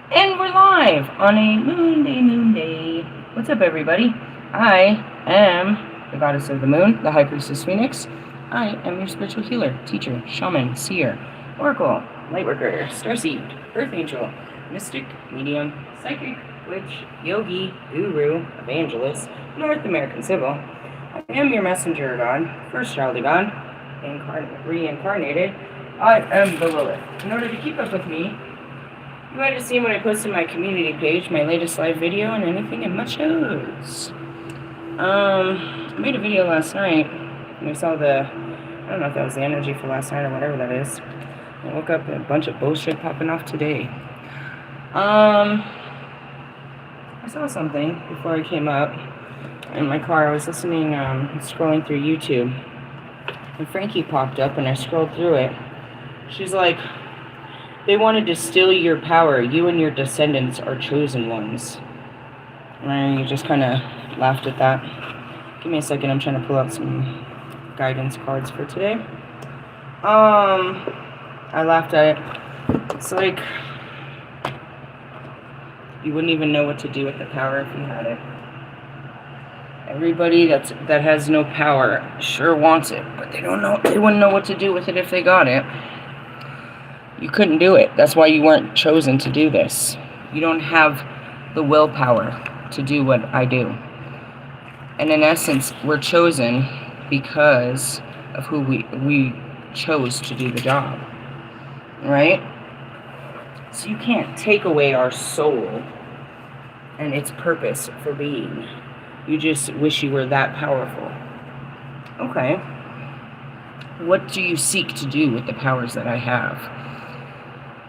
And we're live on a moon day. What's up, everybody? I am the goddess of the moon, the high priestess Phoenix. I am your spiritual healer, teacher, shaman, seer, oracle, lightworker, starseed, earth angel, mystic, medium, psychic, witch, yogi, guru, evangelist, North American Civil. I am your messenger god, first child of God, reincarnated. I am the Lilith. In order to keep up with me, you might have seen when I posted my community page, my latest live video, and anything and much else. I made a video last night, and I saw I don't know if that was the energy for last night or whatever that is. I woke up and a bunch of bullshit popping off today. I saw something before I came up in my car. I was listening, scrolling through YouTube, and Frankie popped up, and I scrolled through it. She's like, they wanted to steal your power. You and your descendants are chosen ones. And you just kind of laughed at that. Give me a second. I'm trying to pull out some guidance cards for today. I laughed at it. It's like you wouldn't even know what to do with the power if you had it. Everybody that has no power sure wants it, but they don't know. They wouldn't know what to do with it if they got it. You couldn't do it. That's why you weren't chosen to do this. You don't have the willpower to do what I do. And in essence, we're chosen because of who we chose to do the job. Right? So you can't take away our soul and its purpose for being. You just wish you were that powerful. Okay. What do you seek to do with the powers that I have?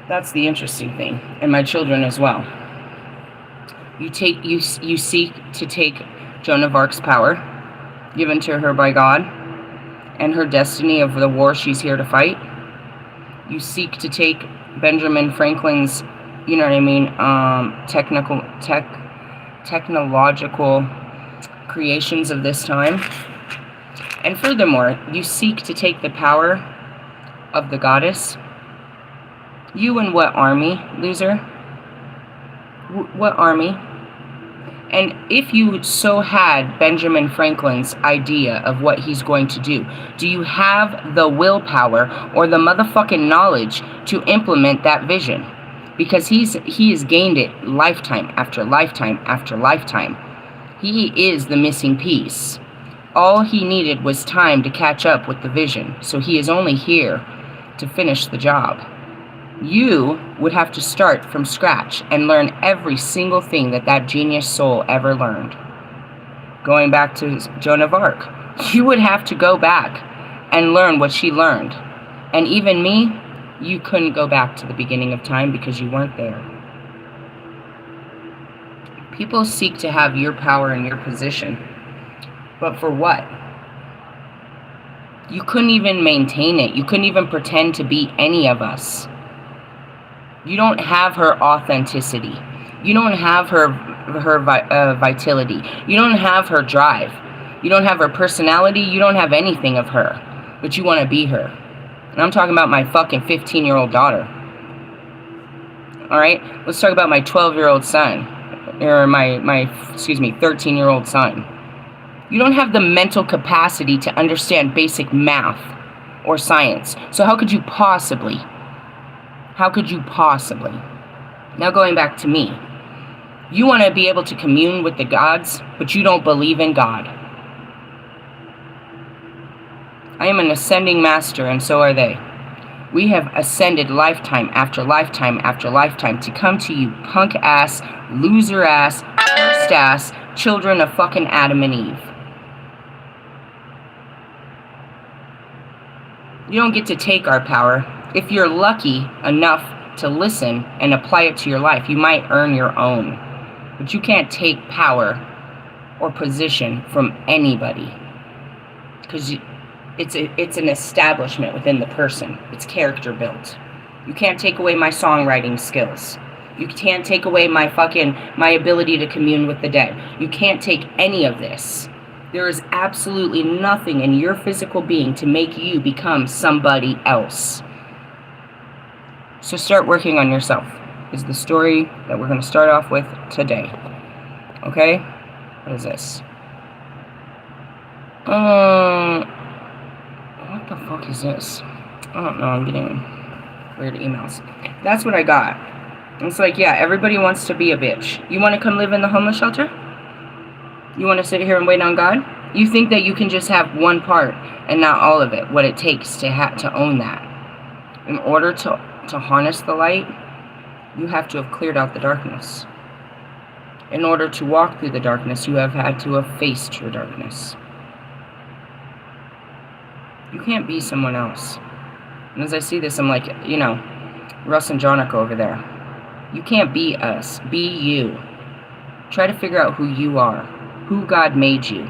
That's the interesting thing, and my children as well. You seek to take Joan of Arc's power, given to her by God, and her destiny of the war she's here to fight. You seek to take Benjamin Franklin's, you know what I mean, technological creations of this time. And furthermore, you seek to take the power of the goddess. You and what army, loser? What army? And if you so had Benjamin Franklin's idea of what he's going to do you have the willpower or the motherfucking knowledge to implement that vision? Because he has gained it lifetime after lifetime after lifetime. He is the missing piece. All he needed was time to catch up with the vision, so he is only here to finish the job. You would have to start from scratch and learn every single thing that genius soul ever learned. Going back to Joan of Arc, you would have to go back and learn what she learned. And even me, you couldn't go back to the beginning of time because you weren't there. People seek to have your power and your position. But for what? You couldn't even maintain it. You couldn't even pretend to be any of us. You don't have her authenticity. You don't have her vitality. You don't have her drive. You don't have her personality. You don't have anything of her. But you want to be her. And I'm talking about my fucking 15-year-old daughter. Alright? Let's talk about my 12-year-old son. Or my 13-year-old son. You don't have the mental capacity to understand basic math or science. So how could you possibly? Now going back to me. You want to be able to commune with the gods, but you don't believe in God. I am an ascending master, and so are they. We have ascended lifetime after lifetime after lifetime to come to you punk ass, loser ass, cursed ass, children of fucking Adam and Eve. You don't get to take our power. If you're lucky enough to listen and apply it to your life, you might earn your own. But you can't take power or position from anybody. Because it's an establishment within the person. It's character built. You can't take away my songwriting skills. You can't take away my ability to commune with the dead. You can't take any of this. There is absolutely nothing in your physical being to make you become somebody else. So start working on yourself. is the story that we're going to start off with today. Okay? What is this? What the fuck is this? I don't know, I'm getting weird emails. That's what I got. It's like, yeah, everybody wants to be a bitch. You want to come live in the homeless shelter? You want to sit here and wait on God? You think that you can just have one part and not all of it, what it takes to own that. In order to harness the light, you have to have cleared out the darkness. In order to walk through the darkness, you have had to have faced your darkness. You can't be someone else. And as I see this, I'm like, you know, Russ and Jonica over there. You can't be us. Be you. Try to figure out who you are, who God made you,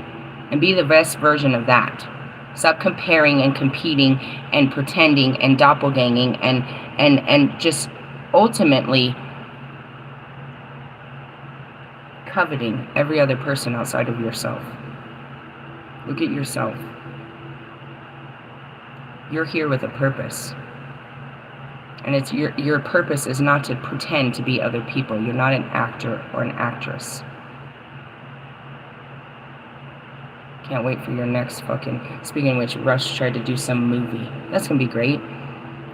and be the best version of that. Stop comparing and competing and pretending and doppelganging and just ultimately coveting every other person outside of yourself. Look at yourself. You're here with a purpose. And it's your purpose is not to pretend to be other people. You're not an actor or an actress. Can't wait for your next fucking... Speaking of which, Rush tried to do some movie. That's going to be great.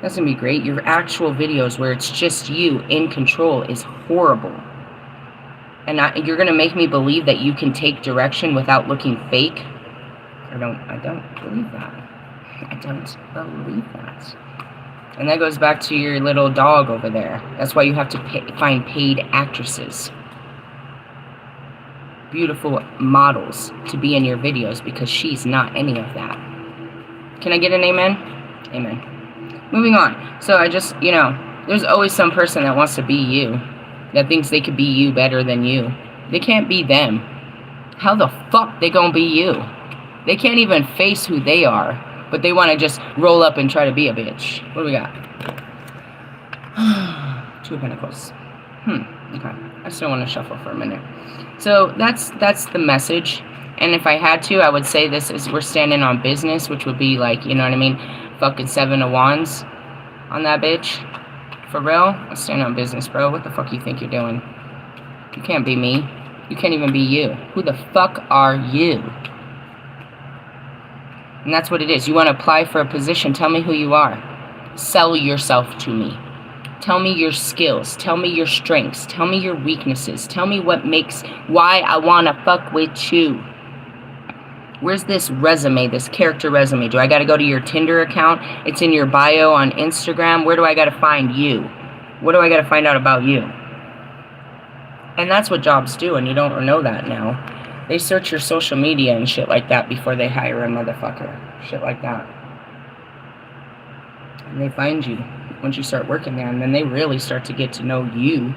That's going to be great. Your actual videos where it's just you in control is horrible. And you're going to make me believe that you can take direction without looking fake? I don't believe that. I don't believe that. And that goes back to your little dog over there. That's why you have to find paid actresses. Beautiful models to be in your videos because she's not any of that. Can I get an amen? Amen. Moving on. So I just, you know, there's always some person that wants to be you. That thinks they could be you better than you. They can't be them. How the fuck they gonna be you? They can't even face who they are. But they want to just roll up and try to be a bitch. What do we got? Two of Pentacles. Okay. I still want to shuffle for a minute. So that's the message. And if I had to, I would say this is we're standing on business, which would be like, you know what I mean? Fucking 7 of Wands on that bitch. For real? I stand on business, bro. What the fuck you think you're doing? You can't be me. You can't even be you. Who the fuck are you? And that's what it is. You want to apply for a position. Tell me who you are. Sell yourself to me. Tell me your skills. Tell me your strengths. Tell me your weaknesses. Tell me why I want to fuck with you. Where's this resume, this character resume? Do I got to go to your Tinder account? It's in your bio on Instagram. Where do I got to find you? What do I got to find out about you? And that's what jobs do, and you don't know that now. They search your social media and shit like that before they hire a motherfucker. Shit like that. And they find you once you start working there, and then they really start to get to know you.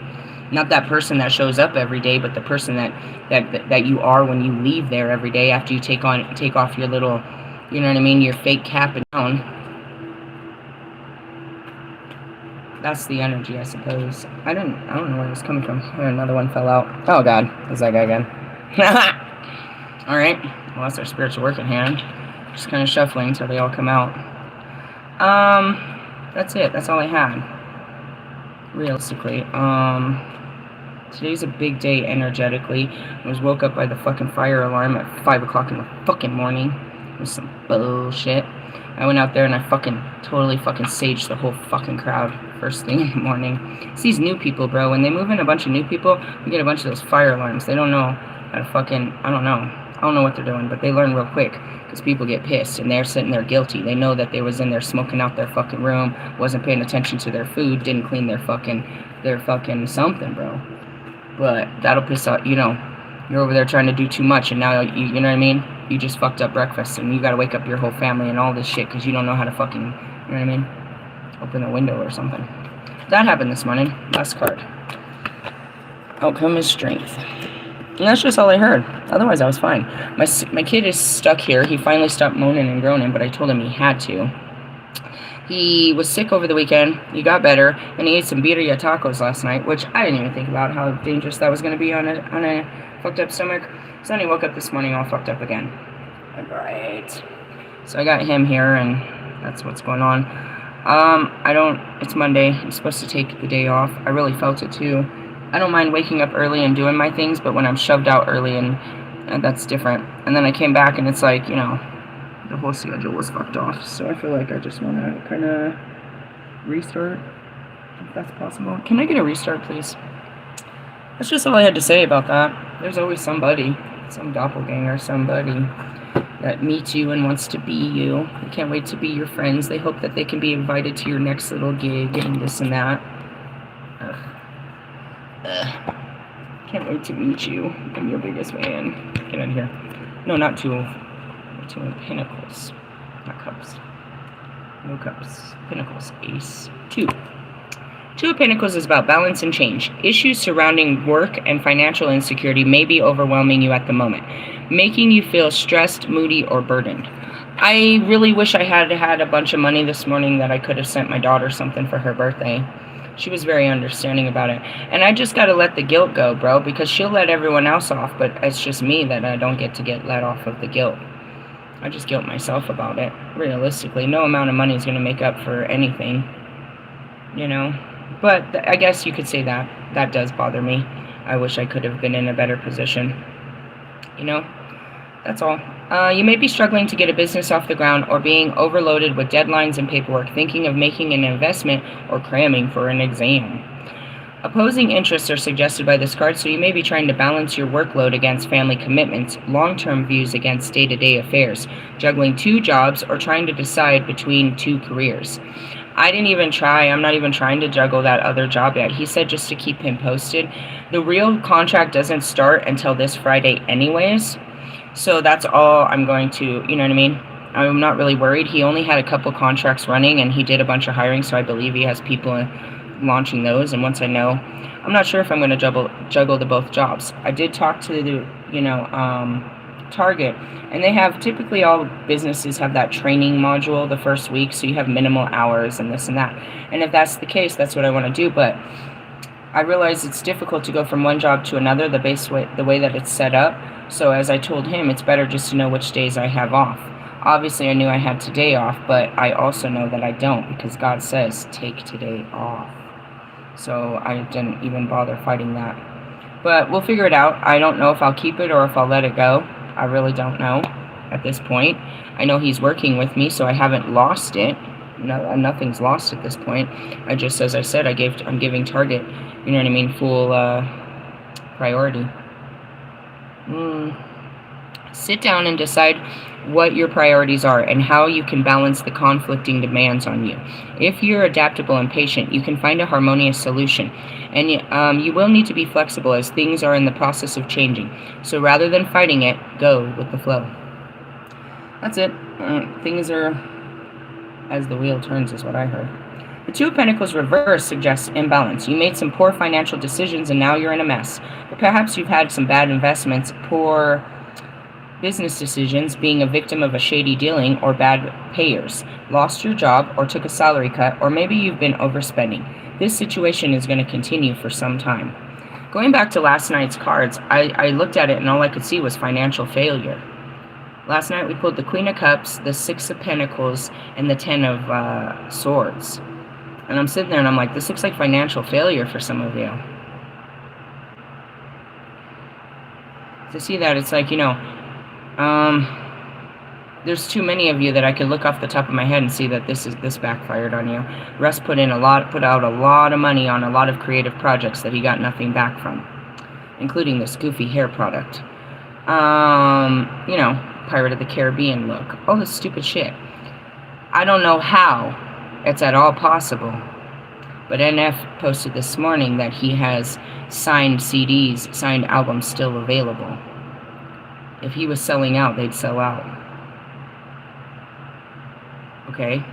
Not that person that shows up every day, but the person that you are when you leave there every day after you take off your little, you know what I mean, your fake cap and gown. That's the energy, I suppose. I don't know where it's coming from. Another one fell out. Oh god, it's that guy again. Alright, well that's our spiritual working hand. Just kind of shuffling until they all come out. That's it. That's all I had. Realistically. Today's a big day energetically. I was woke up by the fucking fire alarm at 5 o'clock in the fucking morning. It was some bullshit. I went out there and I totally saged the whole fucking crowd first thing in the morning. It's these new people, bro. When they move in a bunch of new people, we get a bunch of those fire alarms. They don't know how to fucking, I don't know what they're doing, but they learn real quick because people get pissed and they're sitting there guilty. They know that they was in there smoking out their fucking room, wasn't paying attention to their food, didn't clean their fucking something, bro. But that'll piss off, you know, you're over there trying to do too much and now, you know what I mean? You just fucked up breakfast and you gotta wake up your whole family and all this shit because you don't know how to fucking, you know what I mean? Open the window or something. That happened this morning. Last card. Outcome is strength. And that's just all I heard. Otherwise, I was fine. My kid is stuck here. He finally stopped moaning and groaning, but I told him he had to. He was sick over the weekend. He got better, and he ate some birria tacos last night, which I didn't even think about how dangerous that was going to be on a fucked up stomach. So then he woke up this morning all fucked up again. Great. So I got him here, and that's what's going on. it's Monday. I'm supposed to take the day off. I really felt it too. I don't mind waking up early and doing my things, but when I'm shoved out early and that's different. And then I came back and it's like, you know, the whole schedule was fucked off. So I feel like I just want to kind of restart, if that's possible. Can I get a restart, please? That's just all I had to say about that. There's always somebody, some doppelganger, somebody that meets you and wants to be you. They can't wait to be your friends. They hope that they can be invited to your next little gig and this and that. Can't wait to meet you. I'm your biggest fan. Get out of here. No, not two. Two of Pentacles. Not cups. No cups. Pentacles. Ace. Two. Two of Pentacles is about balance and change. Issues surrounding work and financial insecurity may be overwhelming you at the moment, making you feel stressed, moody, or burdened. I really wish I had had a bunch of money this morning that I could have sent my daughter something for her birthday. She was very understanding about it. And I just got to let the guilt go, bro, because she'll let everyone else off, but it's just me that I don't get to get let off of the guilt. I just guilt myself about it. Realistically, no amount of money is going to make up for anything, you know? But I guess you could say that. That does bother me. I wish I could have been in a better position. You know? That's all. You may be struggling to get a business off the ground or being overloaded with deadlines and paperwork, thinking of making an investment or cramming for an exam. Opposing interests are suggested by this card, so you may be trying to balance your workload against family commitments, long-term views against day-to-day affairs, juggling two jobs, or trying to decide between two careers. I didn't even try. I'm not even trying to juggle that other job yet. He said just to keep him posted. The real contract doesn't start until this Friday anyways. So that's all I'm going to, you know what I mean? I'm not really worried. He only had a couple contracts running and he did a bunch of hiring, so I believe he has people launching those. And once I know, I'm not sure if I'm going to juggle the both jobs. I did talk to the, Target, and they have, typically all businesses have that training module the first week, so you have minimal hours and this and that. And if that's the case, that's what I want to do. But I realize it's difficult to go from one job to another, the way that it's set up. So as I told him, it's better just to know which days I have off. Obviously, I knew I had today off, but I also know that I don't, because God says, take today off. So I didn't even bother fighting that. But we'll figure it out. I don't know if I'll keep it or if I'll let it go. I really don't know at this point. I know he's working with me, so I haven't lost it. No, nothing's lost at this point. I just, as I said, I'm giving Target, you know what I mean, full priority. Sit down and decide what your priorities are and how you can balance the conflicting demands on you. If you're adaptable and patient, you can find a harmonious solution. And you will need to be flexible as things are in the process of changing. So rather than fighting it, go with the flow. That's it. Things are as the wheel turns is what I heard. The Two of Pentacles reverse suggests imbalance. You made some poor financial decisions and now you're in a mess. But perhaps you've had some bad investments, poor business decisions, being a victim of a shady dealing or bad payers, lost your job or took a salary cut, or maybe you've been overspending. This situation is going to continue for some time. Going back to last night's cards, I looked at it and all I could see was financial failure. Last night we pulled the Queen of Cups, the Six of Pentacles, and the Ten of Swords. And I'm sitting there and I'm like, this looks like financial failure for some of you. To see that, it's like, there's too many of you that I could look off the top of my head and see that this backfired on you. Russ put out a lot of money on a lot of creative projects that he got nothing back from, including this goofy hair product. Pirate of the Caribbean look. All this stupid shit. I don't know how it's at all possible, but NF posted this morning that he has signed CDs, signed albums still available. If he was selling out, they'd sell out. Okay.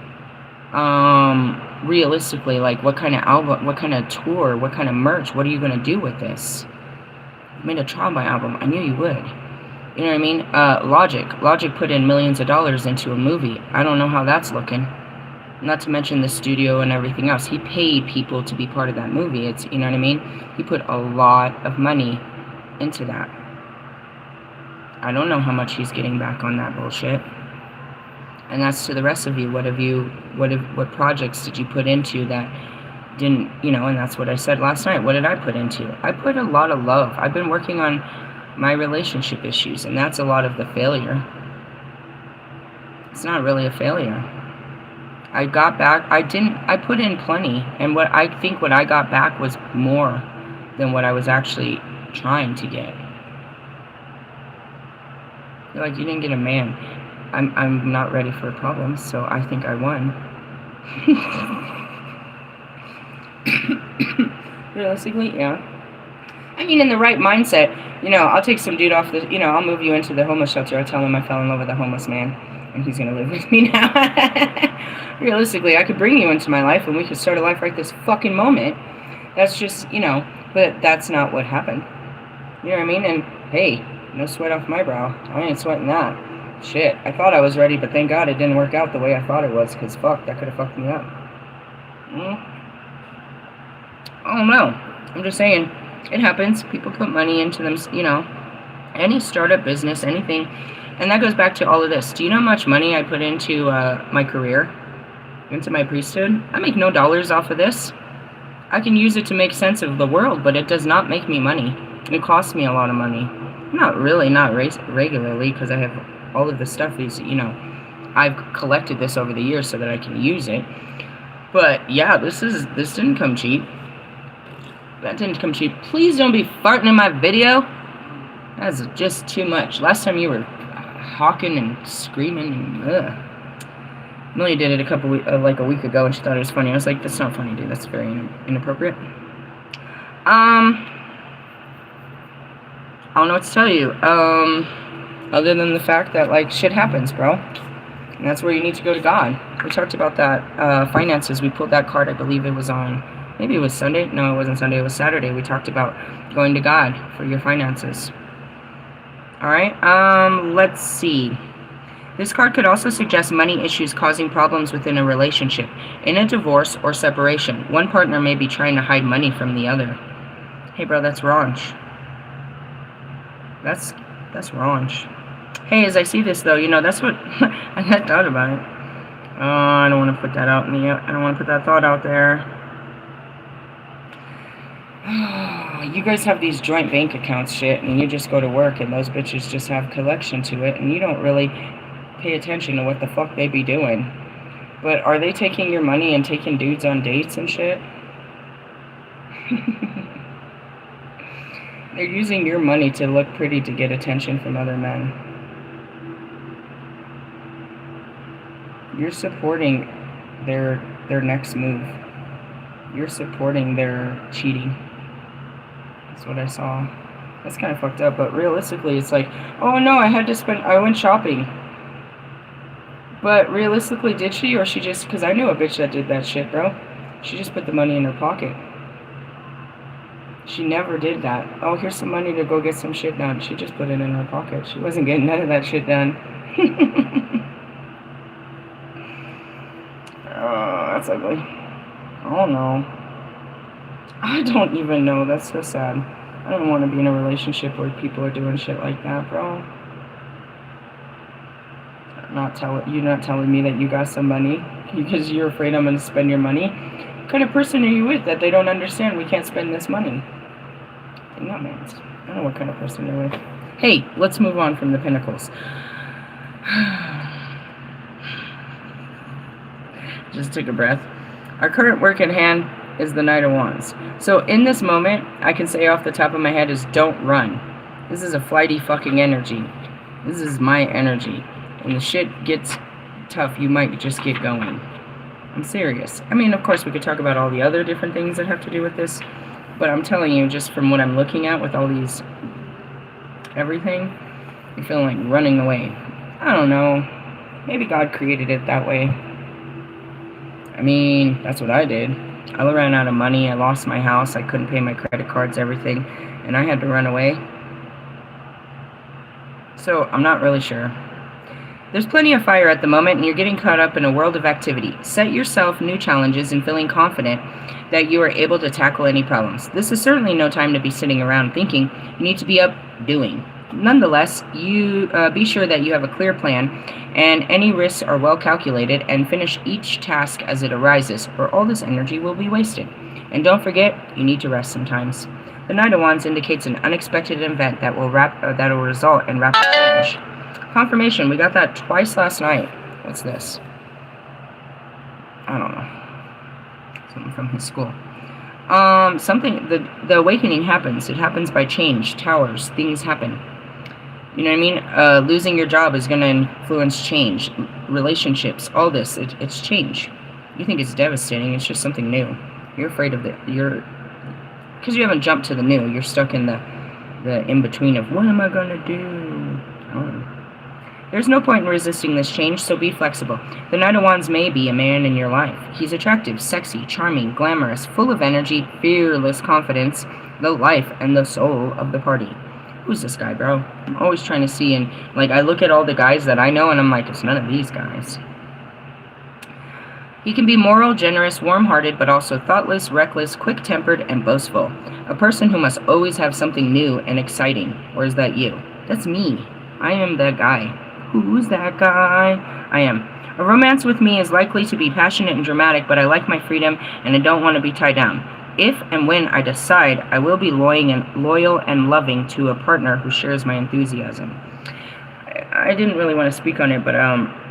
Realistically, like, what kind of album, what kind of tour, what kind of merch, what are you going to do with this? You made a trauma album. I knew you would. You know what I mean? Logic put in millions of dollars into a movie. I don't know how that's looking. Not to mention the studio and everything else. He paid people to be part of that movie. It's, you know what I mean? He put a lot of money into that. I don't know how much he's getting back on that bullshit. And that's to the rest of you. What projects did you put into that didn't, and that's what I said last night. What did I put into? I put a lot of love. I've been working on my relationship issues, and that's a lot of the failure. It's not really a failure. I got back, I put in plenty, and what I got back was more than what I was actually trying to get. You're like, you didn't get a man. I'm not ready for problems, so I think I won. Realistically, yeah. I mean, in the right mindset, I'll take some dude off the, I'll move you into the homeless shelter. I'll tell him I fell in love with a homeless man, and he's gonna live with me now. Realistically, I could bring you into my life, and we could start a life right this fucking moment. That's just, but that's not what happened. You know what I mean? And, hey, no sweat off my brow. I ain't sweating that. Shit, I thought I was ready, but thank God it didn't work out the way I thought it was, because fuck, that could have fucked me up. Oh no, I'm just saying, it happens. People put money into them, any startup business, anything. And that goes back to all of this. Do you know how much money I put into my career, into my priesthood? I make no dollars off of this. I can use it to make sense of the world, but it does not make me money. It costs me a lot of money. Not regularly, because I have all of the stuff is, I've collected this over the years so that I can use it. But yeah, this didn't come cheap. That didn't come cheap. Please don't be farting in my video. That's just too much. Last time you were hawking and screaming and Millie did it like a week ago, and she thought it was funny. I was like, that's not funny, dude. That's very inappropriate. I don't know what to tell you. Other than the fact that, like, shit happens, bro. And that's where you need to go to God. We talked about that, finances. We pulled that card, I believe it was on, maybe it was Sunday. No, it wasn't Sunday. It was Saturday. We talked about going to God for your finances. Alright, let's see. This card could also suggest money issues causing problems within a relationship. In a divorce or separation, one partner may be trying to hide money from the other. Hey, bro, that's wrong. That's wrong. Hey, as I see this, though, that's what I had thought about it. I don't want to put that out I don't want to put that thought out there. You guys have these joint bank accounts shit, and you just go to work, and those bitches just have collection to it, and you don't really pay attention to what the fuck they be doing. But are they taking your money and taking dudes on dates and shit? They're using your money to look pretty to get attention from other men. You're supporting their next move. You're supporting their cheating. That's what I saw. That's kind of fucked up, but realistically, it's like, oh no, I went shopping. But realistically, did she, or she just, because I knew a bitch that did that shit, bro. She just put the money in her pocket. She never did that. Oh, here's some money to go get some shit done. She just put it in her pocket. She wasn't getting none of that shit done. Oh, that's ugly. Oh no. I don't even know. That's so sad. I don't want to be in a relationship where people are doing shit like that, bro. You're not telling me that you got some money because you're afraid I'm going to spend your money. What kind of person are you with that they don't understand we can't spend this money? No, man. I don't know what kind of person you're with. Hey, let's move on from the Pentacles. Just take a breath. Our current work in hand is the Knight of Wands. So in this moment, I can say off the top of my head is don't run. This is a flighty fucking energy. This is my energy. When the shit gets tough, you might just get going. I'm serious. I mean, of course, we could talk about all the other different things that have to do with this, but I'm telling you, just from what I'm looking at with all these, everything, you're feeling like running away. I don't know. Maybe God created it that way. I mean, that's what I did. I ran out of money. I lost my house. I couldn't pay my credit cards, everything, and I had to run away. So I'm not really sure. There's plenty of fire at the moment, and you're getting caught up in a world of activity. Set yourself new challenges and feeling confident that you are able to tackle any problems. This is certainly no time to be sitting around thinking. You need to be up doing. Nonetheless, you be sure that you have a clear plan and any risks are well calculated, and finish each task as it arises, or all this energy will be wasted. And don't forget, you need to rest sometimes. The Knight of Wands indicates an unexpected event that will result in rapid change. Confirmation, we got that twice last night. What's this? I don't know. Something from his school. The awakening happens. It happens by change. Towers, things happen. You know what I mean? Losing your job is going to influence change. Relationships, all this, it's change. You think it's devastating, it's just something new. You're afraid of it. Because you haven't jumped to the new. You're stuck in the in-between of, what am I going to do? I don't know. There's no point in resisting this change, so be flexible. The Knight of Wands may be a man in your life. He's attractive, sexy, charming, glamorous, full of energy, fearless confidence, the life and the soul of the party. Who's this guy, bro? I'm always trying to see, and like I look at all the guys that I know and I'm like, it's none of these guys. He can be moral, generous, warm-hearted, but also thoughtless, reckless, quick-tempered, and boastful. A person who must always have something new and exciting. Or is that you? That's me. I am that guy. Who's that guy? I am. A romance with me is likely to be passionate and dramatic, but I like my freedom and I don't want to be tied down. If and when I decide, I will be loyal and loving to a partner who shares my enthusiasm. I didn't really want to speak on it, but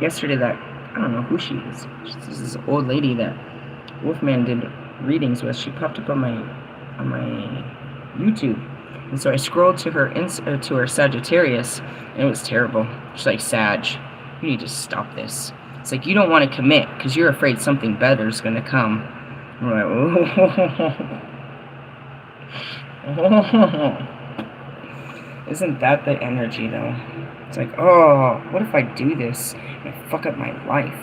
yesterday I don't know who she is. She's this old lady that Wolfman did readings with. She popped up on my YouTube, and so I scrolled to her Sagittarius, and it was terrible. She's like, Sag, you need to stop this. It's like you don't want to commit because you're afraid something better is going to come. I'm like, oh. Isn't that the energy, though? It's like, oh, what if I do this and I fuck up my life?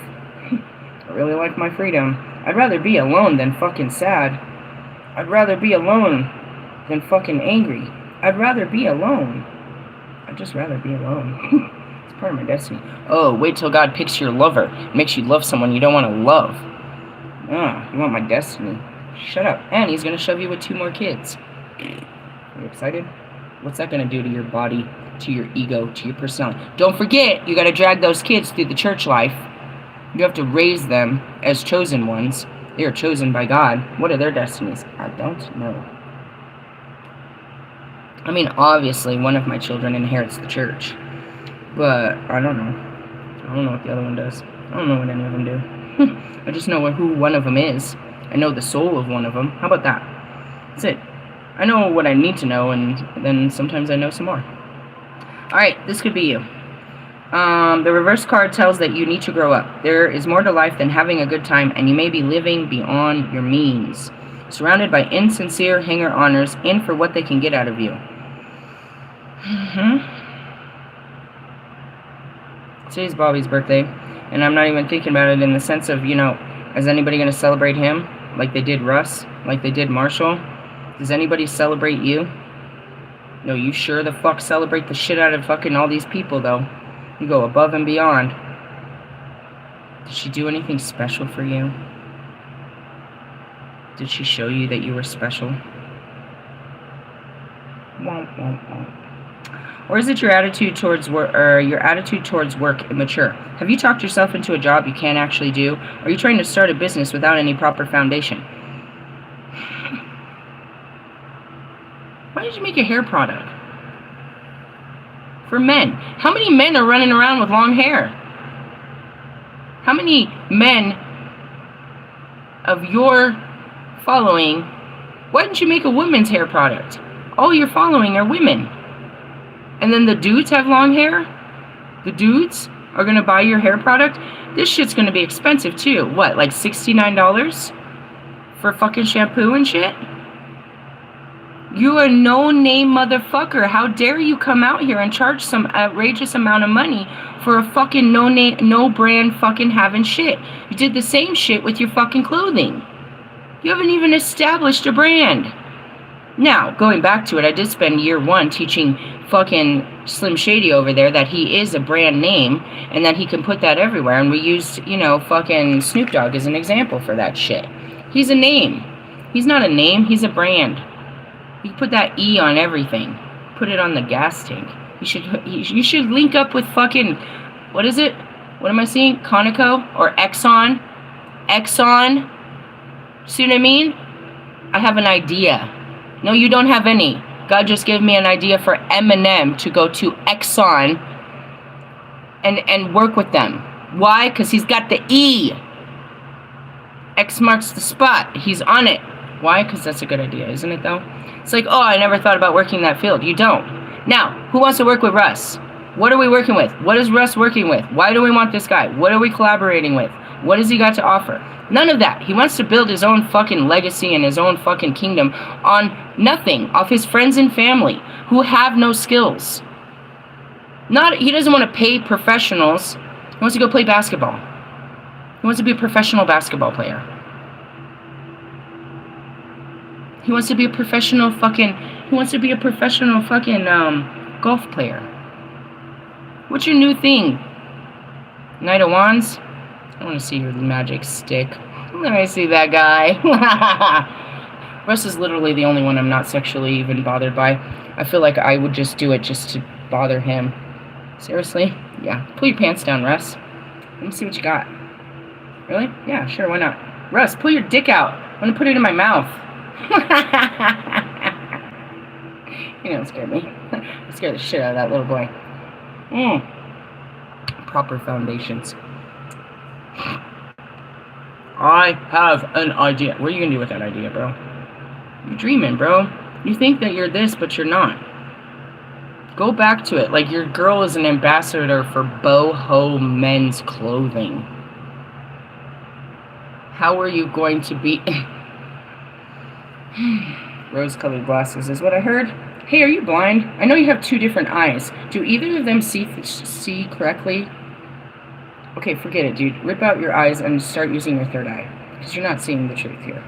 I really like my freedom. I'd rather be alone than fucking sad. I'd rather be alone than fucking angry. I'd rather be alone. I'd just rather be alone. It's part of my destiny. Oh, wait till God picks your lover. Makes you love someone you don't want to love. You want my destiny. Shut up. And he's going to shove you with 2 more kids. Are you excited? What's that going to do to your body, to your ego, to your personality? Don't forget, you got to drag those kids through the church life. You have to raise them as chosen ones. They are chosen by God. What are their destinies? I don't know. I mean, obviously, one of my children inherits the church. But I don't know. I don't know what the other one does. I don't know what any of them do. I just know who one of them is. I know the soul of one of them. How about that? That's it. I know what I need to know, and then sometimes I know some more. Alright, this could be you. The reverse card tells that you need to grow up. There is more to life than having a good time, and you may be living beyond your means. Surrounded by insincere hanger-oners, in for what they can get out of you. Today's Bobby's birthday. And I'm not even thinking about it in the sense of, you know, is anybody going to celebrate him? Like they did Russ? Like they did Marshall? Does anybody celebrate you? No, you sure the fuck celebrate the shit out of fucking all these people, though. You go above and beyond. Did she do anything special for you? Did she show you that you were special? Womp, womp, womp. Or is it your attitude towards work immature? Have you talked yourself into a job you can't actually do? Or are you trying to start a business without any proper foundation? Why did you make a hair product? For men. How many men are running around with long hair? How many men of your following, why didn't you make a women's hair product? All your following are women. And then the dudes have long hair? The dudes are going to buy your hair product? This shit's going to be expensive too. What, like $69 for fucking shampoo and shit? You a no-name motherfucker. How dare you come out here and charge some outrageous amount of money for a fucking no-name, no-brand fucking having shit. You did the same shit with your fucking clothing. You haven't even established a brand. Now, going back to it, I did spend year 1 teaching fucking Slim Shady over there that he is a brand name and that he can put that everywhere. And we used, you know, fucking Snoop Dogg as an example for that shit. He's a name. He's not a name, he's a brand. You put that E on everything. Put it on the gas tank. You should link up with fucking, what is it? What am I seeing? Conoco or Exxon? Exxon? See what I mean? I have an idea. No, you don't have any. God just gave me an idea for Eminem to go to Exxon and work with them. Why? Because he's got the E. X marks the spot. He's on it. Why? Because that's a good idea, isn't it, though? It's like, oh, I never thought about working that field. You don't. Now, who wants to work with Russ? What are we working with? What is Russ working with? Why do we want this guy? What are we collaborating with? What has he got to offer? None of that. He wants to build his own fucking legacy and his own fucking kingdom on nothing, off his friends and family who have no skills. He doesn't want to pay professionals. He wants to go play basketball. He wants to be a professional basketball player. He wants to be a professional fucking golf player. What's your new thing? Knight of Wands? I want to see your magic stick. Let me see that guy. Russ is literally the only one I'm not sexually even bothered by. I feel like I would just do it just to bother him. Seriously? Yeah. Pull your pants down, Russ. Let me see what you got. Really? Yeah, sure, why not? Russ, pull your dick out. I'm gonna put it in my mouth. You don't scare me. I scared the shit out of that little boy. Proper foundations. I have an idea. What are you gonna do with that idea, bro? You're dreaming, bro. You think that you're this, but you're not. Go back to it. Like your girl is an ambassador for boho men's clothing. How are you going to be... Rose-colored glasses is what I heard. Hey, are you blind? I know you have two different eyes. Do either of them see correctly? Okay, forget it, dude. Rip out your eyes and start using your third eye. Because you're not seeing the truth here.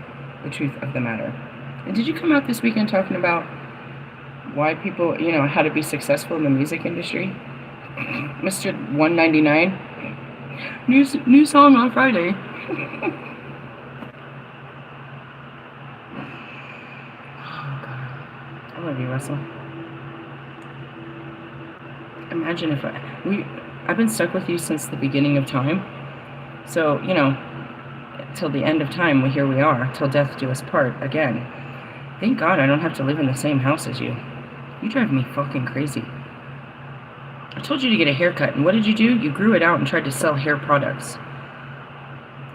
The truth of the matter. And did you come out this weekend talking about why people, how to be successful in the music industry? Mr. 199? New song on Friday. I love you, Russell. Imagine if I've been stuck with you since the beginning of time. So, till the end of time, here we are, till death do us part again. Thank God I don't have to live in the same house as you. You drive me fucking crazy. I told you to get a haircut, and what did you do? You grew it out and tried to sell hair products.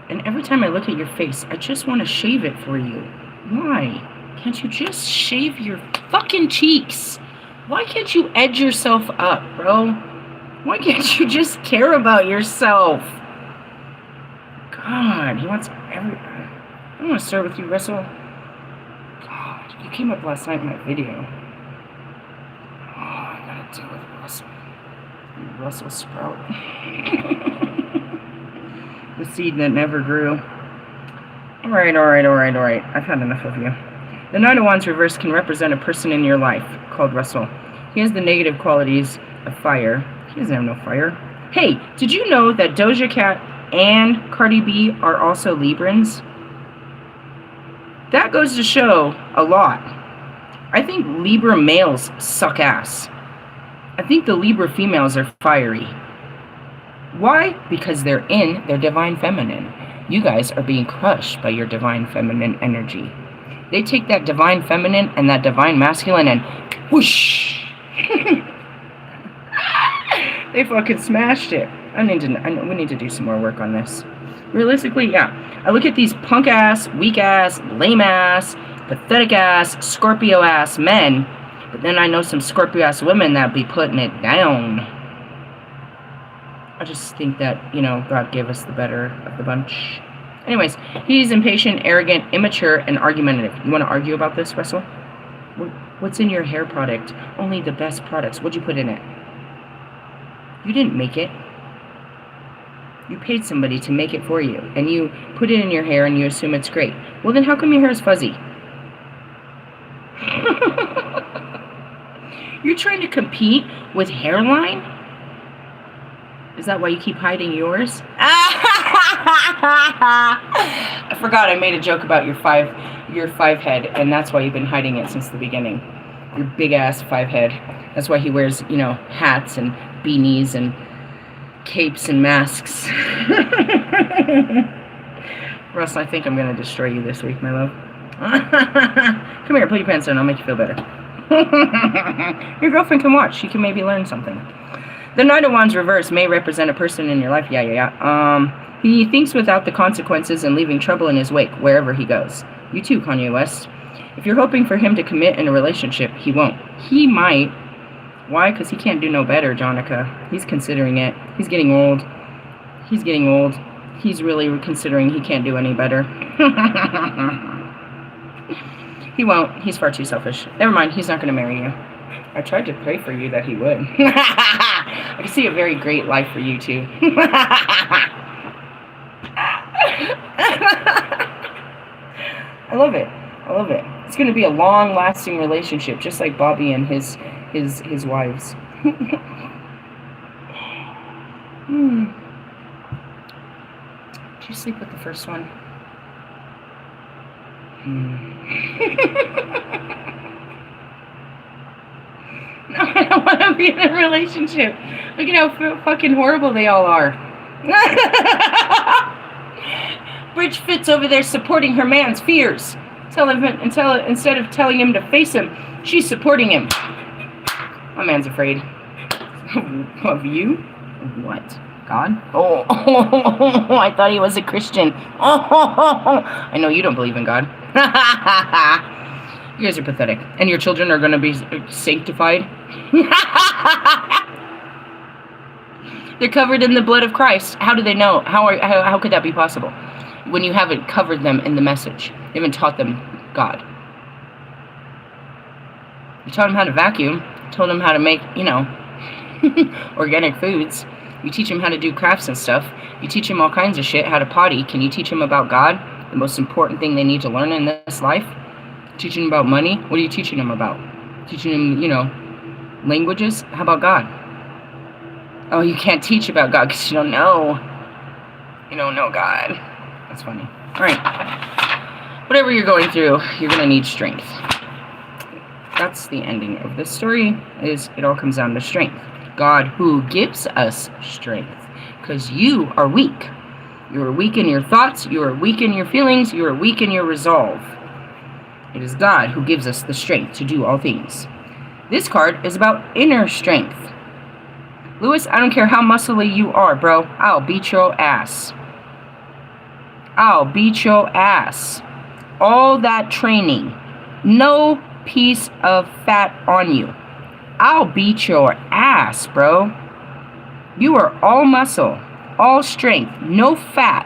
And every time I look at your face, I just want to shave it for you. Why? Can't you just shave your fucking cheeks? Why can't you edge yourself up, bro? Why can't you just care about yourself? God, he wants everybody. I don't want to start with you, Russell. God, you came up last night in my video. Oh, I gotta deal with Russell. You Russell Sprout. The seed that never grew. Alright. I've had enough of you. The Knight of Wands reverse can represent a person in your life called Russell. He has the negative qualities of fire. He doesn't have no fire. Hey, did you know that Doja Cat and Cardi B are also Librans? That goes to show a lot. I think Libra males suck ass. I think the Libra females are fiery. Why? Because they're in their divine feminine. You guys are being crushed by your divine feminine energy. They take that divine feminine and that divine masculine and whoosh! They fucking smashed it. We need to do some more work on this. Realistically, yeah. I look at these punk ass, weak ass, lame ass, pathetic ass, Scorpio ass men, but then I know some Scorpio ass women that be putting it down. I just think that, God gave us the better of the bunch. Anyways, he's impatient, arrogant, immature, and argumentative. You want to argue about this, Russell? What's in your hair product? Only the best products. What'd you put in it? You didn't make it. You paid somebody to make it for you, and you put it in your hair and you assume it's great. Well, then how come your hair is fuzzy? You're trying to compete with hairline? Is that why you keep hiding yours? I forgot I made a joke about your five head, and that's why you've been hiding it since the beginning. Your big ass 5 head. That's why he wears, you know, hats and beanies and capes and masks. Russ, I think I'm gonna destroy you this week, my love. Come here, put your pants on, I'll make you feel better. Your girlfriend can watch, she can maybe learn something. The Knight of Wands reverse may represent a person in your life. Yeah. He thinks without the consequences and leaving trouble in his wake wherever he goes. You too, Kanye West. If you're hoping for him to commit in a relationship, he won't. He might. Why? Because he can't do no better, Jonica. He's considering it. He's getting old. He's getting old. He's really considering he can't do any better. He won't. He's far too selfish. Never mind. He's not going to marry you. I tried to pray for you that he would. I can see a very great life for you, too. I love it. I love it. It's going to be a long-lasting relationship, just like Bobby and his wives. Did you sleep with the first one? No, I don't want to be in a relationship. Look at how fucking horrible they all are. Bridge Fitz over there supporting her man's fears. Instead of telling him to face him, she's supporting him. My man's afraid. Of you? What? God? Oh, I thought he was a Christian. I know you don't believe in God. You guys are pathetic. And your children are going to be sanctified? They're covered in the blood of Christ. How do they know? How could that be possible? When you haven't covered them in the message. You haven't taught them God. You taught them how to vacuum. Told them how to make, you know, organic foods. You teach them how to do crafts and stuff. You teach them all kinds of shit, how to potty. Can you teach them about God? The most important thing they need to learn in this life? Teaching them about money? What are you teaching them about? Teaching them, you know, languages? How about God? Oh, you can't teach about God because you don't know. You don't know God. That's funny. All right. Whatever you're going through, you're going to need strength. That's the ending of this story, is it all comes down to strength. God who gives us strength. Because you are weak. You are weak in your thoughts. You are weak in your feelings. You are weak in your resolve. It is God who gives us the strength to do all things. This card is about inner strength. Lewis, I don't care how muscly you are, bro. I'll beat your ass. I'll beat your ass. All that training. No piece of fat on you. I'll beat your ass, bro. You are all muscle, all strength, no fat.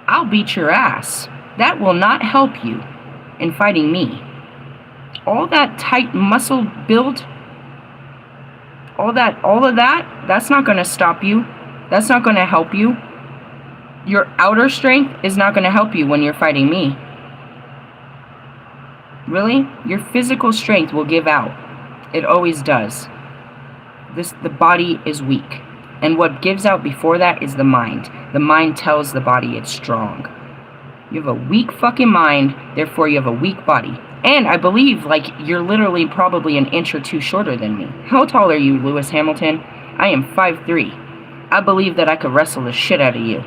I'll beat your ass. That will not help you in fighting me. All that tight muscle build, all of that, that's not going to stop you. That's not going to help you. Your outer strength is not going to help you when you're fighting me. Really? Your physical strength will give out. It always does. The body is weak. And what gives out before that is the mind. The mind tells the body it's strong. You have a weak fucking mind, therefore you have a weak body. And I believe, like, you're literally probably an inch or two shorter than me. How tall are you, Lewis Hamilton? I am 5'3". I believe that I could wrestle the shit out of you.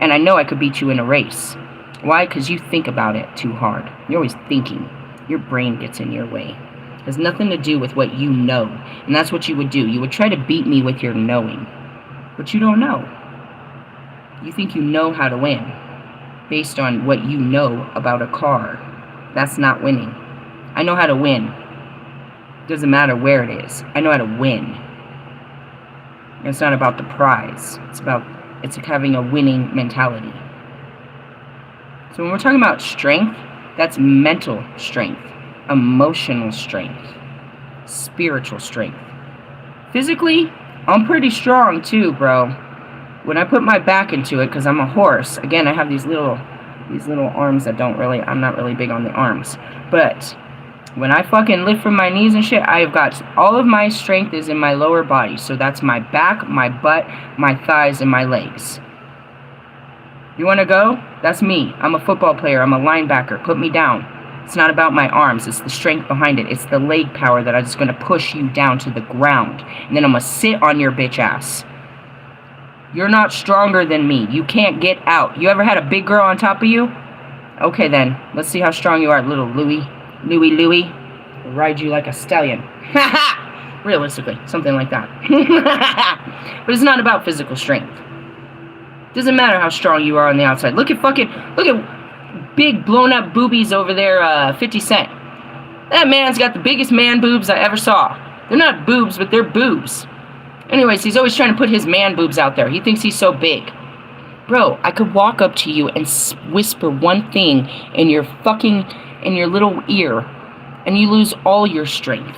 And I know I could beat you in a race. Why? Because you think about it too hard. You're always thinking. Your brain gets in your way. It has nothing to do with what you know. And that's what you would do. You would try to beat me with your knowing. But you don't know. You think you know how to win. Based on what you know about a car. That's not winning. I know how to win. Doesn't matter where it is. I know how to win. And it's not about the prize. It's having a winning mentality. So when we're talking about strength, that's mental strength, emotional strength, spiritual strength. Physically, I'm pretty strong too, bro. When I put my back into it, because I'm a horse, again, I have these little arms that I'm not really big on the arms. But when I fucking lift from my knees and shit, I've got all of my strength is in my lower body. So that's my back, my butt, my thighs, and my legs. You want to go? That's me. I'm a football player. I'm a linebacker. Put me down. It's not about my arms. It's the strength behind it. It's the leg power that I'm just going to push you down to the ground. And then I'm going to sit on your bitch ass. You're not stronger than me. You can't get out. You ever had a big girl on top of you? Okay then. Let's see how strong you are, little Louie. Louie. I'll ride you like a stallion. Realistically. Something like that. But it's not about physical strength. Doesn't matter how strong you are on the outside. Look at big blown up boobies over there, 50 Cent. That man's got the biggest man boobs I ever saw. They're not boobs, but they're boobs. Anyways, he's always trying to put his man boobs out there. He thinks he's so big. Bro, I could walk up to you and whisper one thing in your little ear, and you lose all your strength,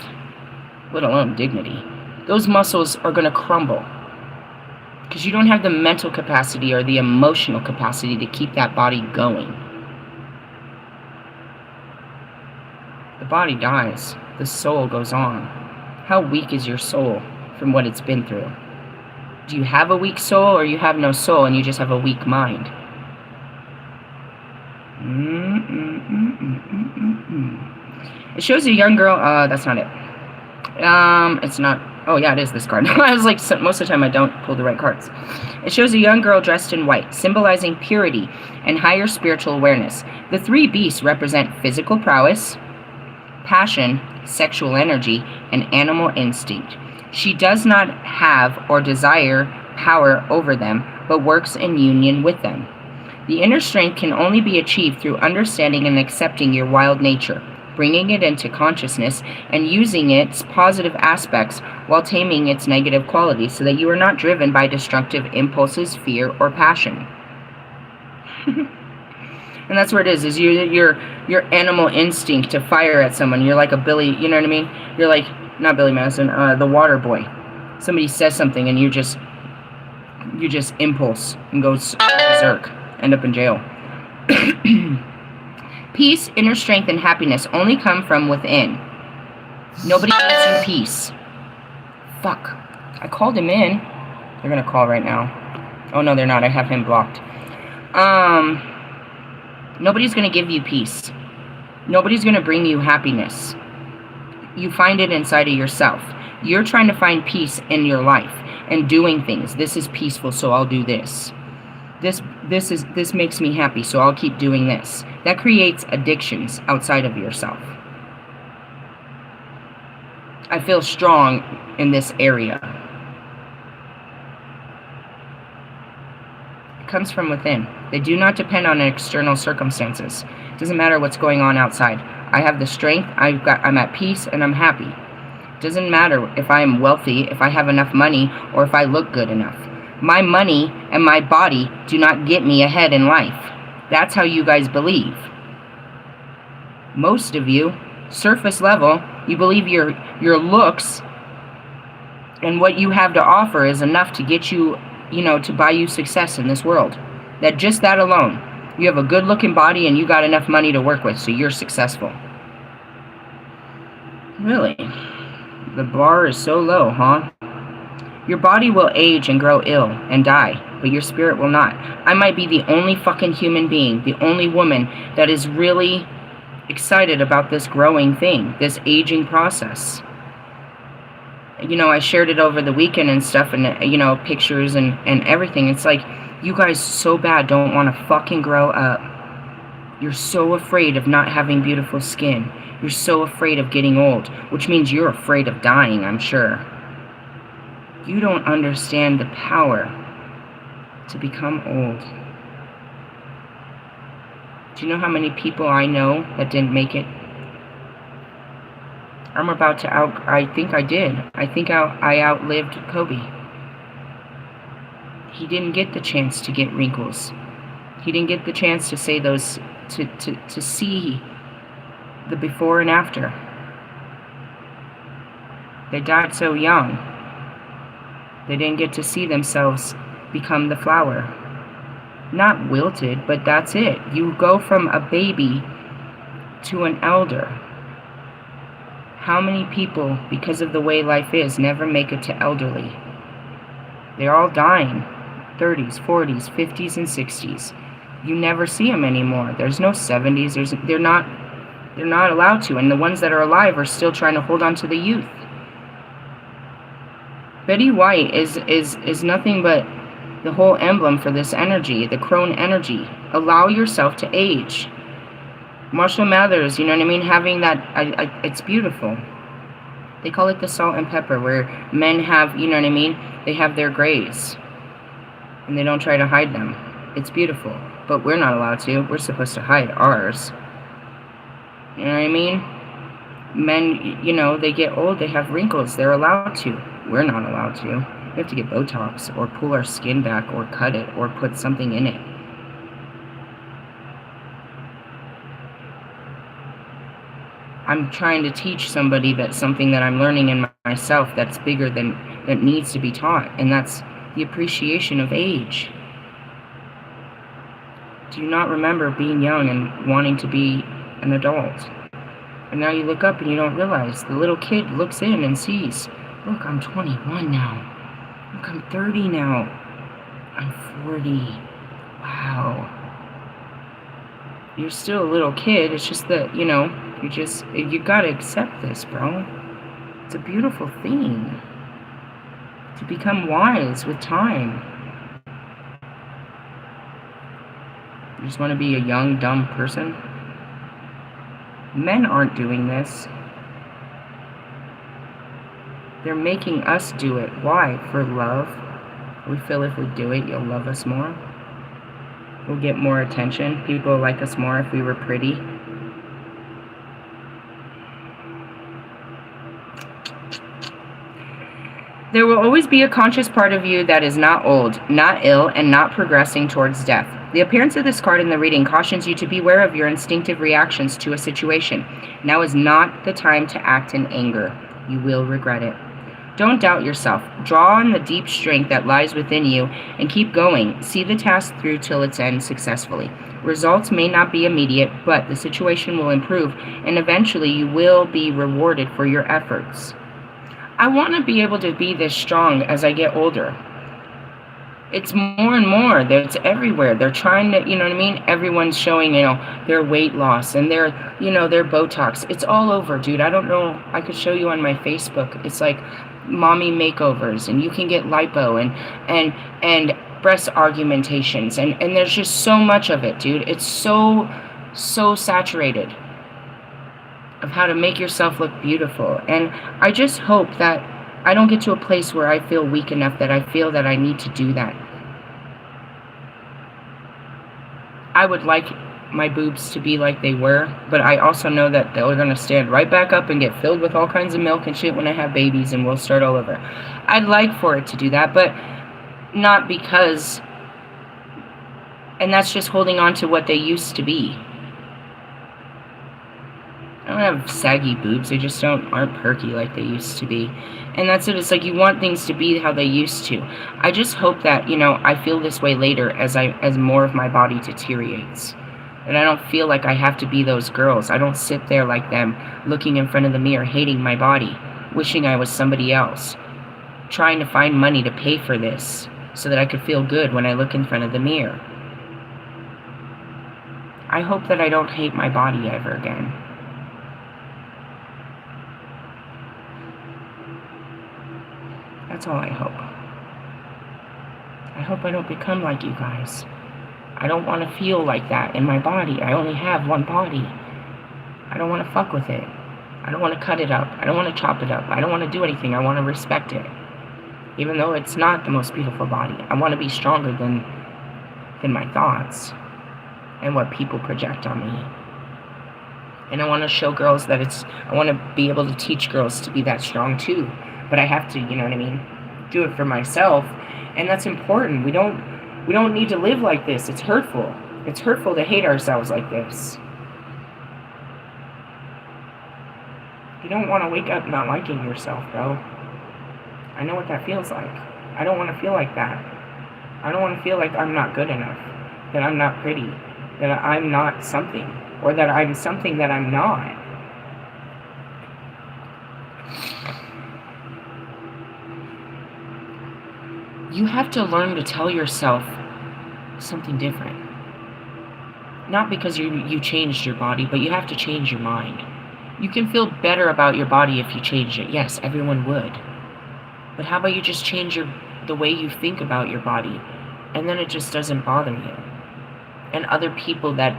let alone dignity. Those muscles are going to crumble. Because you don't have the mental capacity or the emotional capacity to keep that body going. The body dies. The soul goes on. How weak is your soul from what it's been through? Do you have a weak soul, or you have no soul and you just have a weak mind? It shows a young girl. That's not it. It's not. Oh, yeah, it is this card. I was like, most of the time I don't pull the right cards. It shows a young girl dressed in white, symbolizing purity and higher spiritual awareness. The three beasts represent physical prowess, passion, sexual energy, and animal instinct. She does not have or desire power over them, but works in union with them. The inner strength can only be achieved through understanding and accepting your wild nature, bringing it into consciousness and using its positive aspects while taming its negative qualities so that you are not driven by destructive impulses, fear, or passion. And that's where it is your animal instinct to fire at someone. You're like a Billy, you know what I mean? You're like, not Billy Madison, the water boy. Somebody says something and you just impulse and go berserk, end up in jail. Peace, inner strength, and happiness only come from within. Nobody gives you peace. Fuck. I called him in. They're gonna call right now. Oh no, they're not. I have him blocked. Nobody's gonna give you peace. Nobody's gonna bring you happiness. You find it inside of yourself. You're trying to find peace in your life and doing things. This is peaceful, so I'll do this. This makes me happy, so I'll keep doing this. That creates addictions outside of yourself. I feel strong in this area. It comes from within. They do not depend on external circumstances. It doesn't matter what's going on outside. I have the strength, I'm at peace, and I'm happy. It doesn't matter if I am wealthy, if I have enough money, or if I look good enough. My money and my body do not get me ahead in life. That's how you guys believe. Most of you, surface level, you believe your looks and what you have to offer is enough to get you, to buy you success in this world. That just that alone. You have a good looking body and you got enough money to work with, so you're successful. Really? The bar is so low, huh? Your body will age and grow ill and die, but your spirit will not. I might be the only fucking human being, the only woman that is really excited about this growing thing, this aging process. I shared it over the weekend and stuff, and pictures and everything. It's like, you guys so bad don't want to fucking grow up. You're so afraid of not having beautiful skin. You're so afraid of getting old, which means you're afraid of dying, I'm sure. You don't understand the power to become old. Do you know how many people I know that didn't make it? I'm about to I think I did. I think I outlived Kobe. He didn't get the chance to get wrinkles. He didn't get the chance to say those, to see the before and after. They died so young. They didn't get to see themselves become the flower. Not wilted, but that's it. You go from a baby to an elder. How many people, because of the way life is, never make it to elderly? They're all dying. 30s, 40s, 50s, and 60s. You never see them anymore. There's no 70s. They're not They're not allowed to, and the ones that are alive are still trying to hold on to the youth. Betty White is nothing but the whole emblem for this energy, the crone energy. Allow yourself to age. Marshall Mathers, you know what I mean? Having that, it's beautiful. They call it the salt and pepper, where men have, you know what I mean? They have their grays, and they don't try to hide them. It's beautiful, but we're not allowed to. We're supposed to hide ours. You know what I mean? Men, you know, they get old, they have wrinkles. They're allowed to. We're not allowed to. We have to get Botox, or pull our skin back, or cut it, or put something in it. I'm trying to teach somebody that something that I'm learning in myself that's bigger than, that needs to be taught, and that's the appreciation of age. Do you not remember being young and wanting to be an adult? And now you look up and you don't realize. The little kid looks in and sees, look, I'm 21 now. Look, I'm 30 now. I'm 40. Wow. You're still a little kid. It's just that, you know, you gotta accept this, bro. It's a beautiful thing. To become wise with time. You just want to be a young, dumb person? Men aren't doing this. They're making us do it. Why? For love. We feel if we do it, you'll love us more. We'll get more attention. People will like us more if we were pretty. There will always be a conscious part of you that is not old, not ill, and not progressing towards death. The appearance of this card in the reading cautions you to beware of your instinctive reactions to a situation. Now is not the time to act in anger. You will regret it. Don't doubt yourself. Draw on the deep strength that lies within you and keep going. See the task through till its end successfully. Results may not be immediate, but the situation will improve, and eventually you will be rewarded for your efforts. I want to be able to be this strong as I get older. It's more and more. It's everywhere. They're trying to, you know what I mean? Everyone's showing, you know, their weight loss and their, you know, their Botox. It's all over, dude. I don't know. I could show you on my Facebook. It's like mommy makeovers, and you can get lipo and breast augmentations, and there's just so much of it, dude. It's so saturated of how to make yourself look beautiful. And I just hope that I don't get to a place where I feel weak enough that I feel that I need to do that. I would like my boobs to be like they were, but I also know that they're going to stand right back up and get filled with all kinds of milk and shit when I have babies, and we'll start all over. I'd like for it to do that, but not because, and that's just holding on to what they used to be. I don't have saggy boobs, they just aren't perky like they used to be. And that's it. It's like you want things to be how they used to. I just hope that, you know, I feel this way later as more of my body deteriorates. And I don't feel like I have to be those girls. I don't sit there like them, looking in front of the mirror, hating my body, wishing I was somebody else, trying to find money to pay for this so that I could feel good when I look in front of the mirror. I hope that I don't hate my body ever again. That's all I hope. I hope I don't become like you guys. I don't want to feel like that in my body. I only have one body. I don't want to fuck with it. I don't want to cut it up. I don't want to chop it up. I don't want to do anything. I want to respect it. Even though it's not the most beautiful body. I want to be stronger than my thoughts and what people project on me. And I want to show girls that I want to be able to teach girls to be that strong too. But I have to, you know what I mean, do it for myself. And that's important. We don't need to live like this. It's hurtful. It's hurtful to hate ourselves like this. You don't want to wake up not liking yourself, bro. I know what that feels like. I don't want to feel like that. I don't want to feel like I'm not good enough, that I'm not pretty, that I'm not something, or that I'm something that I'm not. You have to learn to tell yourself something different. Not because you changed your body, but you have to change your mind. You can feel better about your body if you change it. Yes, everyone would. But how about you just change the way you think about your body, and then it just doesn't bother you. And other people that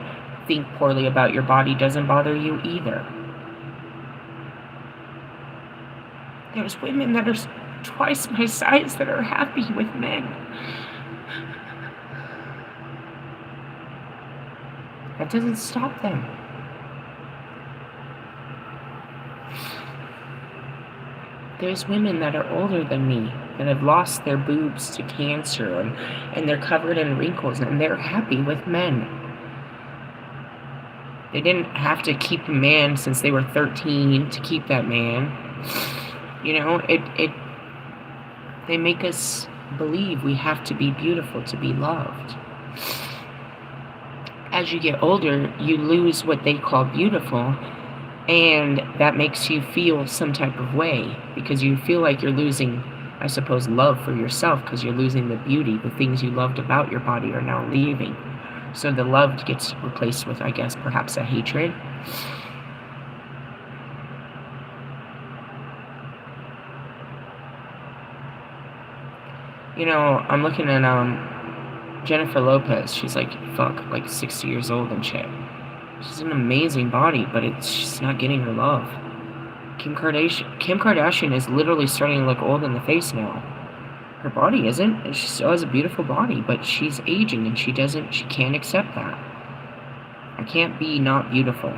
think poorly about your body doesn't bother you either. There's women that are twice my size that are happy with men. That doesn't stop them. There's women that are older than me that have lost their boobs to cancer and they're covered in wrinkles and they're happy with men. They didn't have to keep a man since they were 13 to keep that man. You know, they make us believe we have to be beautiful to be loved. As you get older, you lose what they call beautiful, and that makes you feel some type of way because you feel like you're losing, I suppose, love for yourself because you're losing the beauty. The things you loved about your body are now leaving. So the love gets replaced with, I guess, perhaps a hatred. You know, I'm looking at Jennifer Lopez. She's like 60 years old and shit. She's an amazing body, but she's not getting her love. Kim Kardashian is literally starting to look old in the face now. Her body isn't, and she still has a beautiful body, but she's aging and she can't accept that. I can't be not beautiful.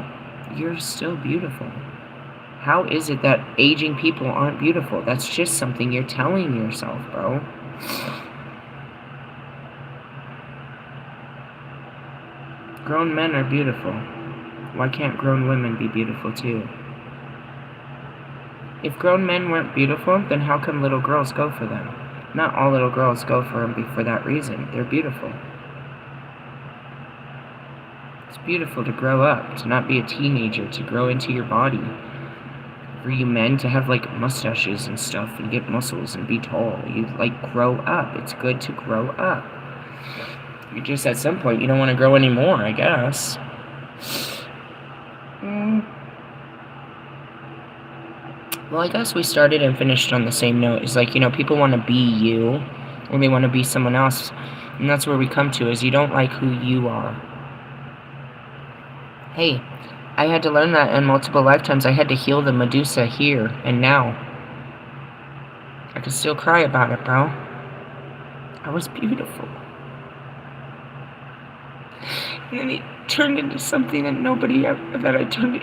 You're still beautiful. How is it that aging people aren't beautiful? That's just something you're telling yourself, bro. Grown men are beautiful. Why can't grown women be beautiful too? If grown men weren't beautiful, then how come little girls go for them? Not all little girls go for them for that reason. They're beautiful. It's beautiful to grow up, to not be a teenager, to grow into your body. For you men to have like mustaches and stuff and get muscles and be tall. You like grow up. It's good to grow up. You just at some point you don't want to grow anymore, I guess. Well, I guess we started and finished on the same note. It's like, you know, people want to be you, or they want to be someone else. And that's where we come to, is you don't like who you are. Hey, I had to learn that in multiple lifetimes. I had to heal the Medusa here and now. I could still cry about it, bro. I was beautiful. And then he turned into something that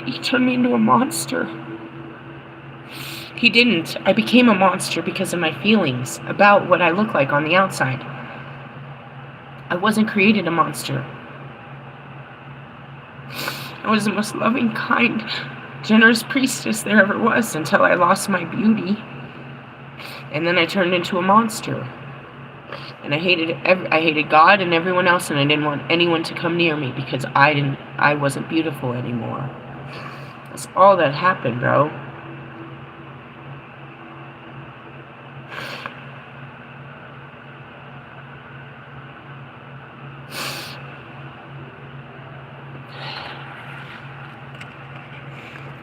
he turned me into a monster. He didn't. I became a monster because of my feelings about what I look like on the outside. I wasn't created a monster. I was the most loving, kind, generous priestess there ever was until I lost my beauty. And then I turned into a monster. And I hated God and everyone else, and I didn't want anyone to come near me because I wasn't beautiful anymore. That's all that happened, bro.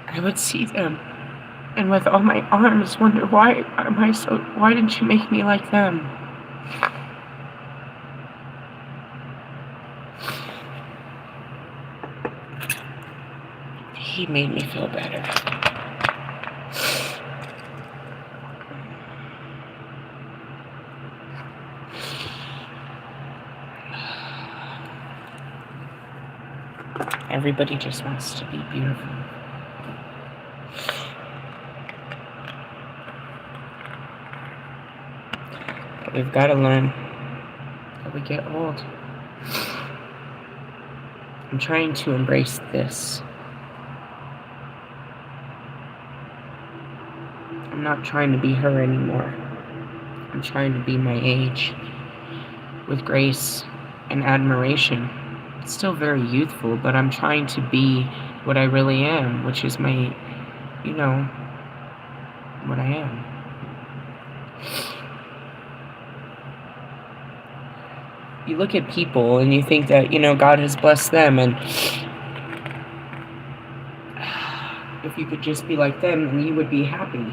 I would see them, and with all my arms, wonder why didn't you make me like them? He made me feel better. Everybody just wants to be beautiful. But we've got to learn that we get old. I'm trying to embrace this. I'm not trying to be her anymore. I'm trying to be my age with grace and admiration. It's still very youthful, but I'm trying to be what I really am, which is my, you know, what I am. you look at people and you think that, you know, God has blessed them, and if you could just be like them, then you would be happy.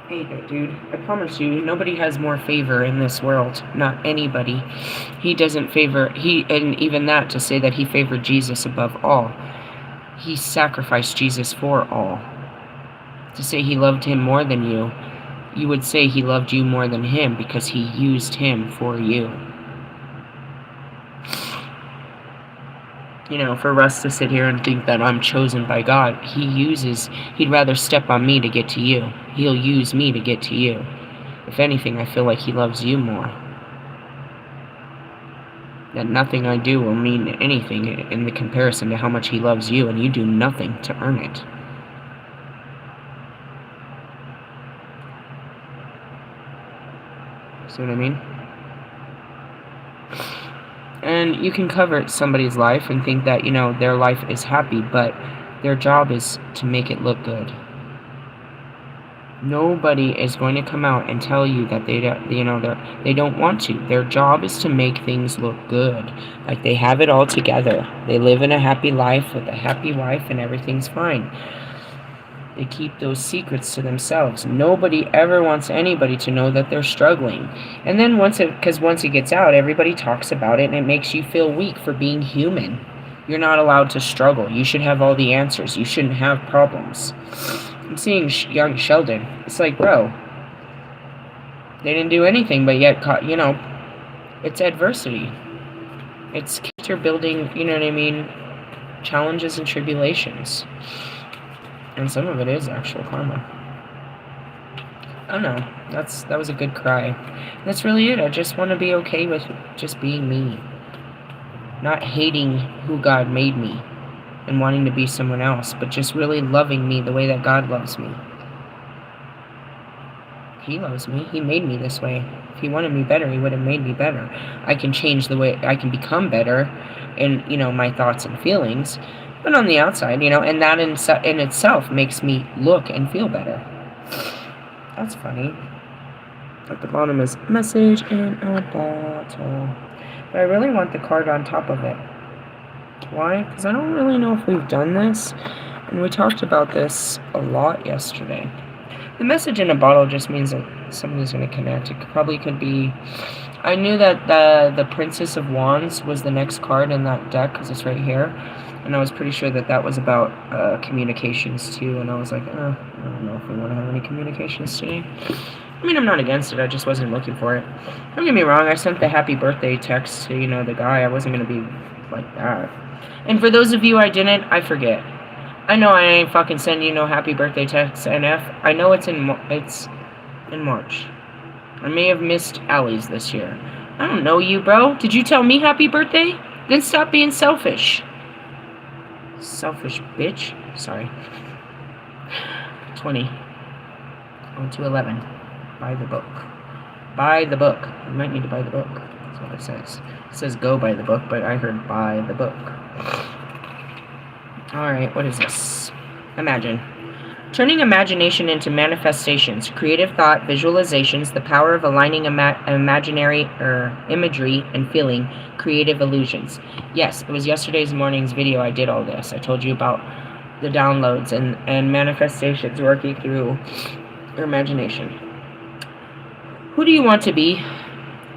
Hey there, dude. I promise you, nobody has more favor in this world. Not anybody. He doesn't favor, and even that, to say that he favored Jesus above all. He sacrificed Jesus for all. To say he loved him more than you, you would say he loved you more than him, because he used him for you. You know, for us to sit here and think that I'm chosen by God, he'd rather step on me to get to you. He'll use me to get to you. If anything, I feel like he loves you more. That nothing I do will mean anything in the comparison to how much he loves you, and you do nothing to earn it. See what I mean? And you can cover somebody's life and think that, you know, their life is happy, but their job is to make it look good. Nobody is going to come out and tell you that they don't want to. Their job is to make things look good, like they have it all together. They live in a happy life with a happy wife and everything's fine. They keep those secrets to themselves. Nobody ever wants anybody to know that they're struggling. And then once it gets out, everybody talks about it, and it makes you feel weak for being human. You're not allowed to struggle. You should have all the answers. You shouldn't have problems. I'm seeing young Sheldon. It's like, bro, they didn't do anything, but yet, you know, it's adversity. It's character building, you know what I mean? Challenges and tribulations. And some of it is actual karma. I don't know. That was a good cry. That's really it. I just want to be okay with just being me. Not hating who God made me and wanting to be someone else, but just really loving me the way that God loves me. He loves me. He made me this way. If he wanted me better, he would have made me better. I can change the way, I can become better in, you know, my thoughts and feelings. But on the outside, you know, and that in itself makes me look and feel better. That's funny. At the bottom is message in a bottle. But I really want the card on top of it. Why? Because I don't really know if we've done this. And we talked about this a lot yesterday. The message in a bottle just means that somebody's going to connect. It probably could be... I knew that the Princess of Wands was the next card in that deck, because it's right here. And I was pretty sure that was about communications too, and I was like, I don't know if we want to have any communications today. I mean, I'm not against it, I just wasn't looking for it. Don't get me wrong, I sent the happy birthday text to, you know, the guy. I wasn't going to be like that. And for those of you I didn't, I forget. I know I ain't fucking sending you no happy birthday text, NF. I know it's in March. I may have missed Allie's this year. I don't know you, bro. Did you tell me happy birthday? Then stop being selfish. Selfish bitch. Sorry. 20. On to 11. Buy the book. Buy the book. You might need to buy the book. That's what it says. It says go buy the book, but I heard buy the book. Alright, what is this? Imagine. Turning imagination into manifestations, creative thought, visualizations, the power of aligning imaginary imagery and feeling, creative illusions. Yes, it was yesterday's morning's video I did all this. I told you about the downloads and manifestations working through your imagination. Who do you want to be?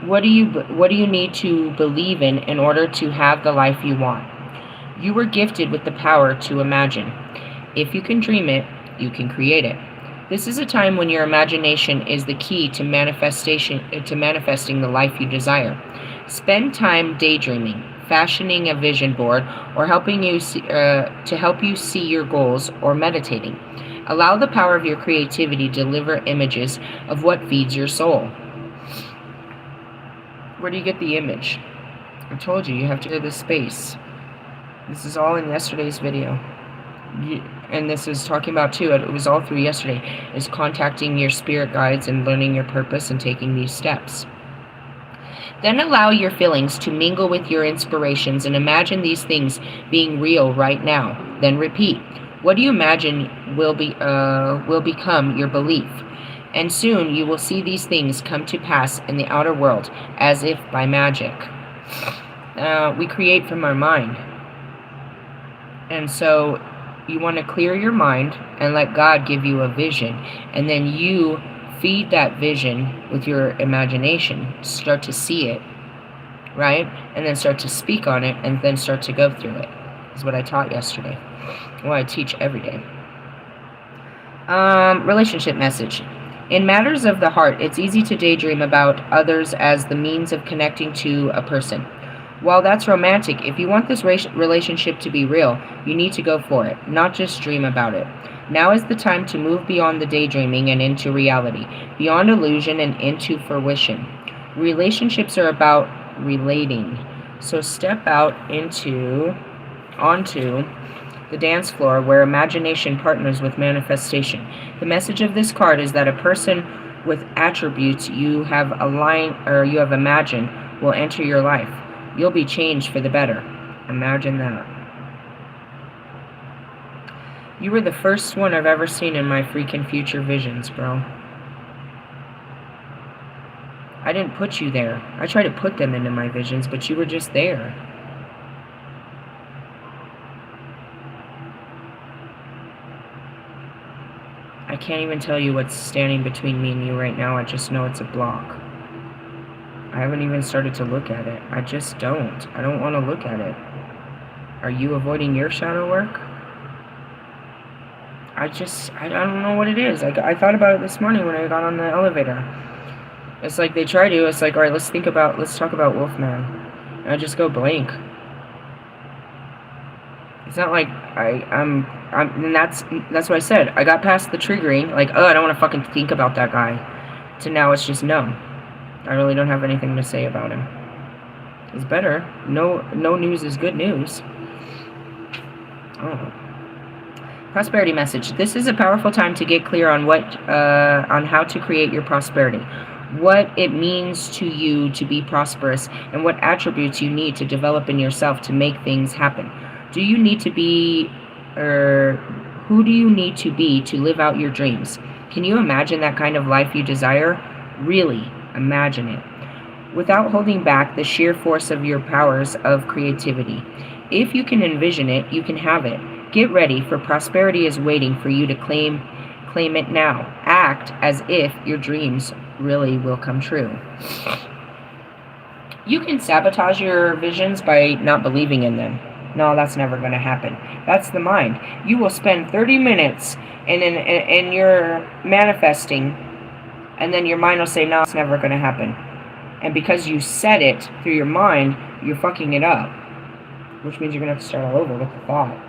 What do you need to believe in order to have the life you want? You were gifted with the power to imagine. If you can dream it, you can create it. This is a time when your imagination is the key to manifesting the life you desire. Spend time daydreaming, fashioning a vision board, or helping you to help you see your goals, or meditating. Allow the power of your creativity to deliver images of what feeds your soul. Where do you get the image? I told you have to clear the space. This is all in yesterday's video. And this is talking about too, it was all through yesterday, is contacting your spirit guides and learning your purpose and taking these steps. Then allow your feelings to mingle with your inspirations and imagine these things being real right now. Then repeat. What do you imagine will become your belief? And soon you will see these things come to pass in the outer world as if by magic. We create from our mind. And so you want to clear your mind and let God give you a vision. And then you feed that vision with your imagination. Start to see it, right? And then start to speak on it and then start to go through it. Is what I taught yesterday. What I teach every day. Relationship message. In matters of the heart, it's easy to daydream about others as the means of connecting to a person. While that's romantic, if you want this relationship to be real, you need to go for it, not just dream about it. Now is the time to move beyond the daydreaming and into reality, beyond illusion and into fruition. Relationships are about relating. So step out onto the dance floor where imagination partners with manifestation. The message of this card is that a person with attributes you have imagined will enter your life. You'll be changed for the better. Imagine that. You were the first one I've ever seen in my freaking future visions, bro. I didn't put you there. I tried to put them into my visions, but you were just there. I can't even tell you what's standing between me and you right now. I just know it's a block. I haven't even started to look at it. I just don't. I don't want to look at it. Are you avoiding your shadow work? I don't know what it is. I thought about it this morning when I got on the elevator. It's like they try to. It's like, all right, let's talk about Wolfman. And I just go blank. It's not like and that's what I said. I got past the triggering, like, oh, I don't want to fucking think about that guy, to now it's just no. I really don't have anything to say about him. It's better. No news is good news. Oh. Prosperity message. This is a powerful time to get clear on on how to create your prosperity. What it means to you to be prosperous and what attributes you need to develop in yourself to make things happen. Do you need to be, or who do you need to be to live out your dreams? Can you imagine that kind of life you desire? Really, imagine it. Without holding back the sheer force of your powers of creativity. If you can envision it, you can have it. Get ready, for prosperity is waiting for you to claim it now. Act as if your dreams really will come true. You can sabotage your visions by not believing in them. No, that's never going to happen. That's the mind. You will spend 30 minutes in your manifesting, and then your mind will say, no, it's never going to happen. And because you said it through your mind, you're fucking it up. Which means you're going to have to start all over with the thought.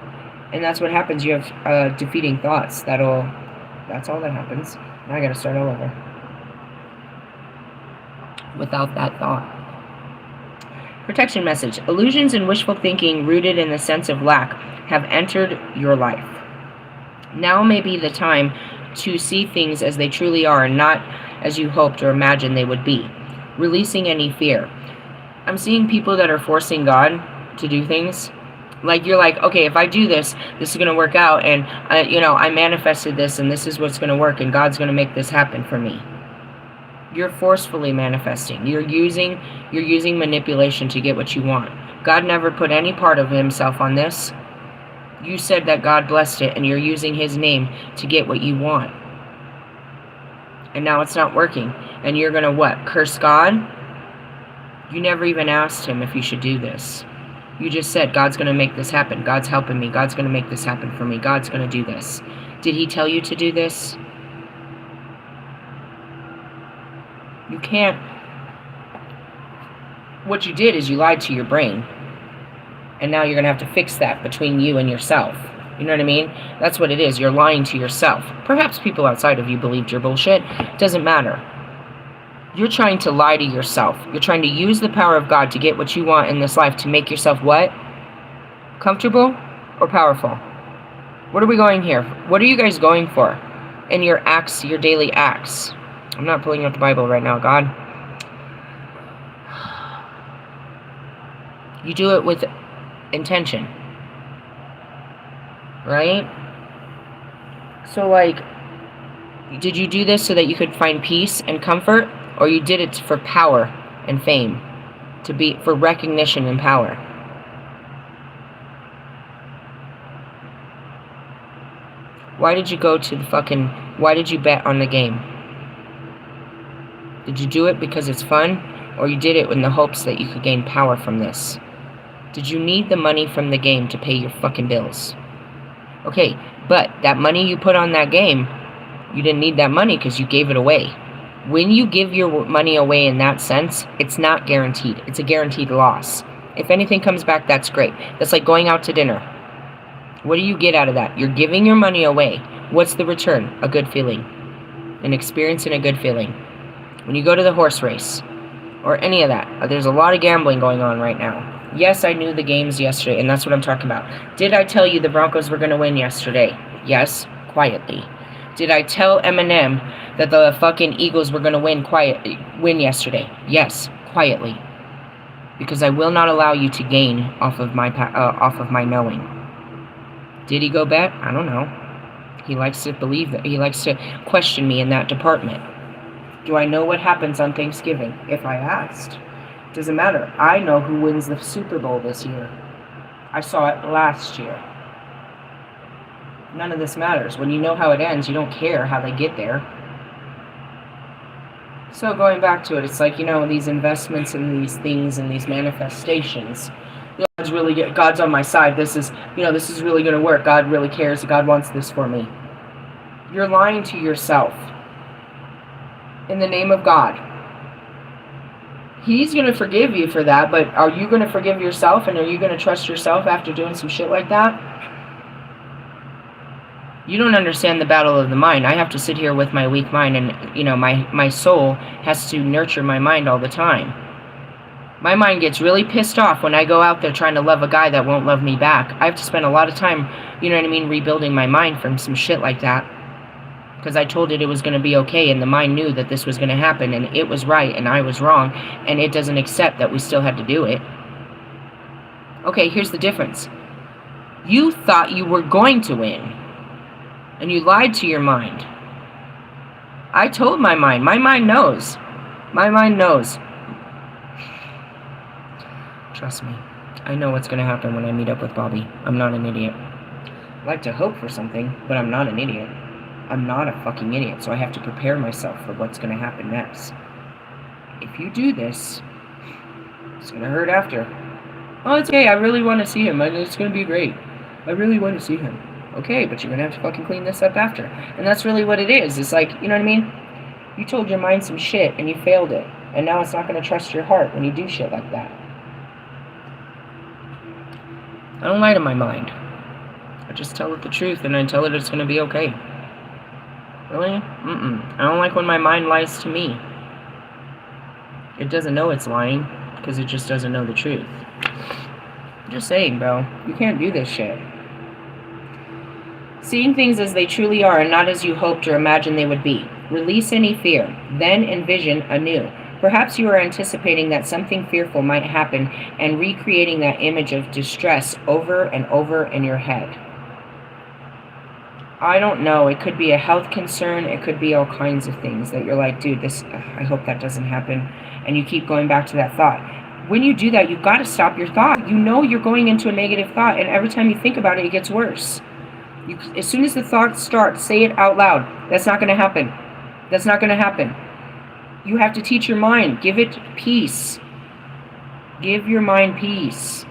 And that's what happens. You have defeating thoughts. That's all that happens. Now I got to start all over. Without that thought. Protection message. Illusions and wishful thinking rooted in the sense of lack have entered your life. Now may be the time to see things as they truly are and not as you hoped or imagined they would be. Releasing any fear. I'm seeing people that are forcing God to do things. Like, you're like, okay, if I do this, this is going to work out, and I manifested this, and this is what's going to work, and God's going to make this happen for me. You're forcefully manifesting. You're using manipulation to get what you want. God never put any part of himself on this. You said that God blessed it, and you're using his name to get what you want. And now it's not working. And you're going to what? Curse God? You never even asked him if you should do this. You just said, God's going to make this happen. God's helping me. God's going to make this happen for me. God's going to do this. Did he tell you to do this? You can't. What you did is you lied to your brain. And now you're going to have to fix that between you and yourself. You know what I mean? That's what it is. You're lying to yourself. Perhaps people outside of you believed your bullshit. Doesn't matter. You're trying to lie to yourself. You're trying to use the power of God to get what you want in this life to make yourself what? Comfortable or powerful? What are we going here? What are you guys going for in your acts, your daily acts? I'm not pulling out the Bible right now, God. You do it with intention. Right? So, like, Did you do this so that you could find peace and comfort, or you did it for power and fame, for recognition and power? Why did you go to why did you bet on the game? Did you do it because it's fun, or you did it in the hopes that you could gain power from this? Did you need the money from the game to pay your fucking bills? Okay, but that money you put on that game, you didn't need that money because you gave it away. When you give your money away in that sense, it's not guaranteed. It's a guaranteed loss. If anything comes back, that's great. That's like going out to dinner. What do you get out of that? You're giving your money away. What's the return? A good feeling. An experience and a good feeling. When you go to the horse race, or any of that, there's a lot of gambling going on right now. Yes, I knew the games yesterday, and that's what I'm talking about. Did I tell you the Broncos were going to win yesterday? Yes, quietly. Did I tell Eminem that the fucking Eagles were going to win yesterday? Yes, quietly. Because I will not allow you to gain off of my knowing. Did he go bet? I don't know. He likes to believe that. He likes to question me in that department. Do I know what happens on Thanksgiving? If I asked. Doesn't matter. I know who wins the Super Bowl this year. I saw it last year. None of this matters. When you know how it ends, you don't care how they get there. So going back to it, it's like, these investments and these things and these manifestations. God's on my side. This is really going to work. God really cares. God wants this for me. You're lying to yourself. In the name of God. He's going to forgive you for that, but are you going to forgive yourself, and are you going to trust yourself after doing some shit like that? You don't understand the battle of the mind. I have to sit here with my weak mind, and, my soul has to nurture my mind all the time. My mind gets really pissed off when I go out there trying to love a guy that won't love me back. I have to spend a lot of time, rebuilding my mind from some shit like that. Because I told it was going to be okay, and the mind knew that this was going to happen, and it was right, and I was wrong, and it doesn't accept that we still had to do it. Okay, here's the difference. You thought you were going to win, and you lied to your mind. I told my mind. My mind knows. My mind knows. Trust me. I know what's going to happen when I meet up with Bobby. I'm not an idiot. I like to hope for something, but I'm not an idiot. I'm not a fucking idiot, so I have to prepare myself for what's going to happen next. If you do this, it's going to hurt after. Oh, it's okay, I really want to see him. It's going to be great. I really want to see him. Okay, but you're going to have to fucking clean this up after. And that's really what it is. It's like, you know what I mean? You told your mind some shit, and you failed it. And now it's not going to trust your heart when you do shit like that. I don't lie to my mind. I just tell it the truth, and I tell it it's going to be okay. Really? I don't like when my mind lies to me. It doesn't know it's lying, because it just doesn't know the truth. I'm just saying, bro. You can't do this shit. Seeing things as they truly are and not as you hoped or imagined they would be. Release any fear. Then envision anew. Perhaps you are anticipating that something fearful might happen and recreating that image of distress over and over in your head. I don't know. It could be a health concern. It could be all kinds of things that you're like, dude, I hope that doesn't happen. And you keep going back to that thought. When you do that, you've got to stop your thought. You know you're going into a negative thought, and every time you think about it, it gets worse. As soon as the thought starts, say it out loud. That's not going to happen. That's not going to happen. You have to teach your mind. Give it peace. Give your mind peace.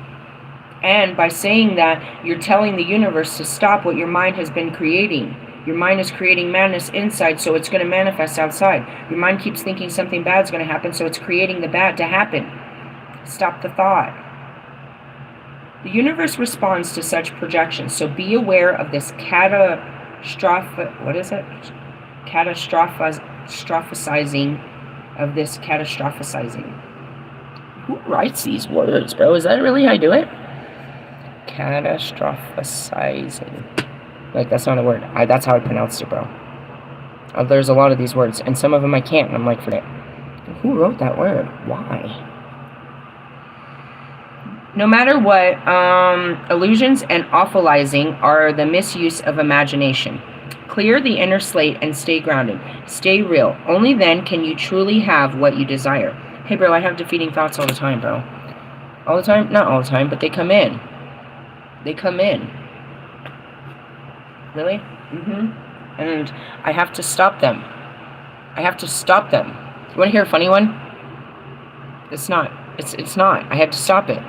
And by saying that, you're telling the universe to stop what your mind has been creating. Your mind is creating madness inside, so it's going to manifest outside. Your mind keeps thinking something bad is going to happen, so it's creating the bad to happen. Stop the thought. The universe responds to such projections, so be aware of this catastrophizing. Who writes these words, bro? Is that really how you do it? Catastrophizing. Like, that's not a word. That's how I pronounced it, bro. There's a lot of these words, and some of them I can't, and I'm like, forget. Who wrote that word? Why? No matter what, illusions and awfulizing are the misuse of imagination. Clear the inner slate and stay grounded. Stay real. Only then can you truly have what you desire. Hey, bro, I have defeating thoughts all the time, bro. All the time? Not all the time, but they come in. They come in. Really? And I have to stop them. I have to stop them. You want to hear a funny one? It's not. It's not. I had to stop it.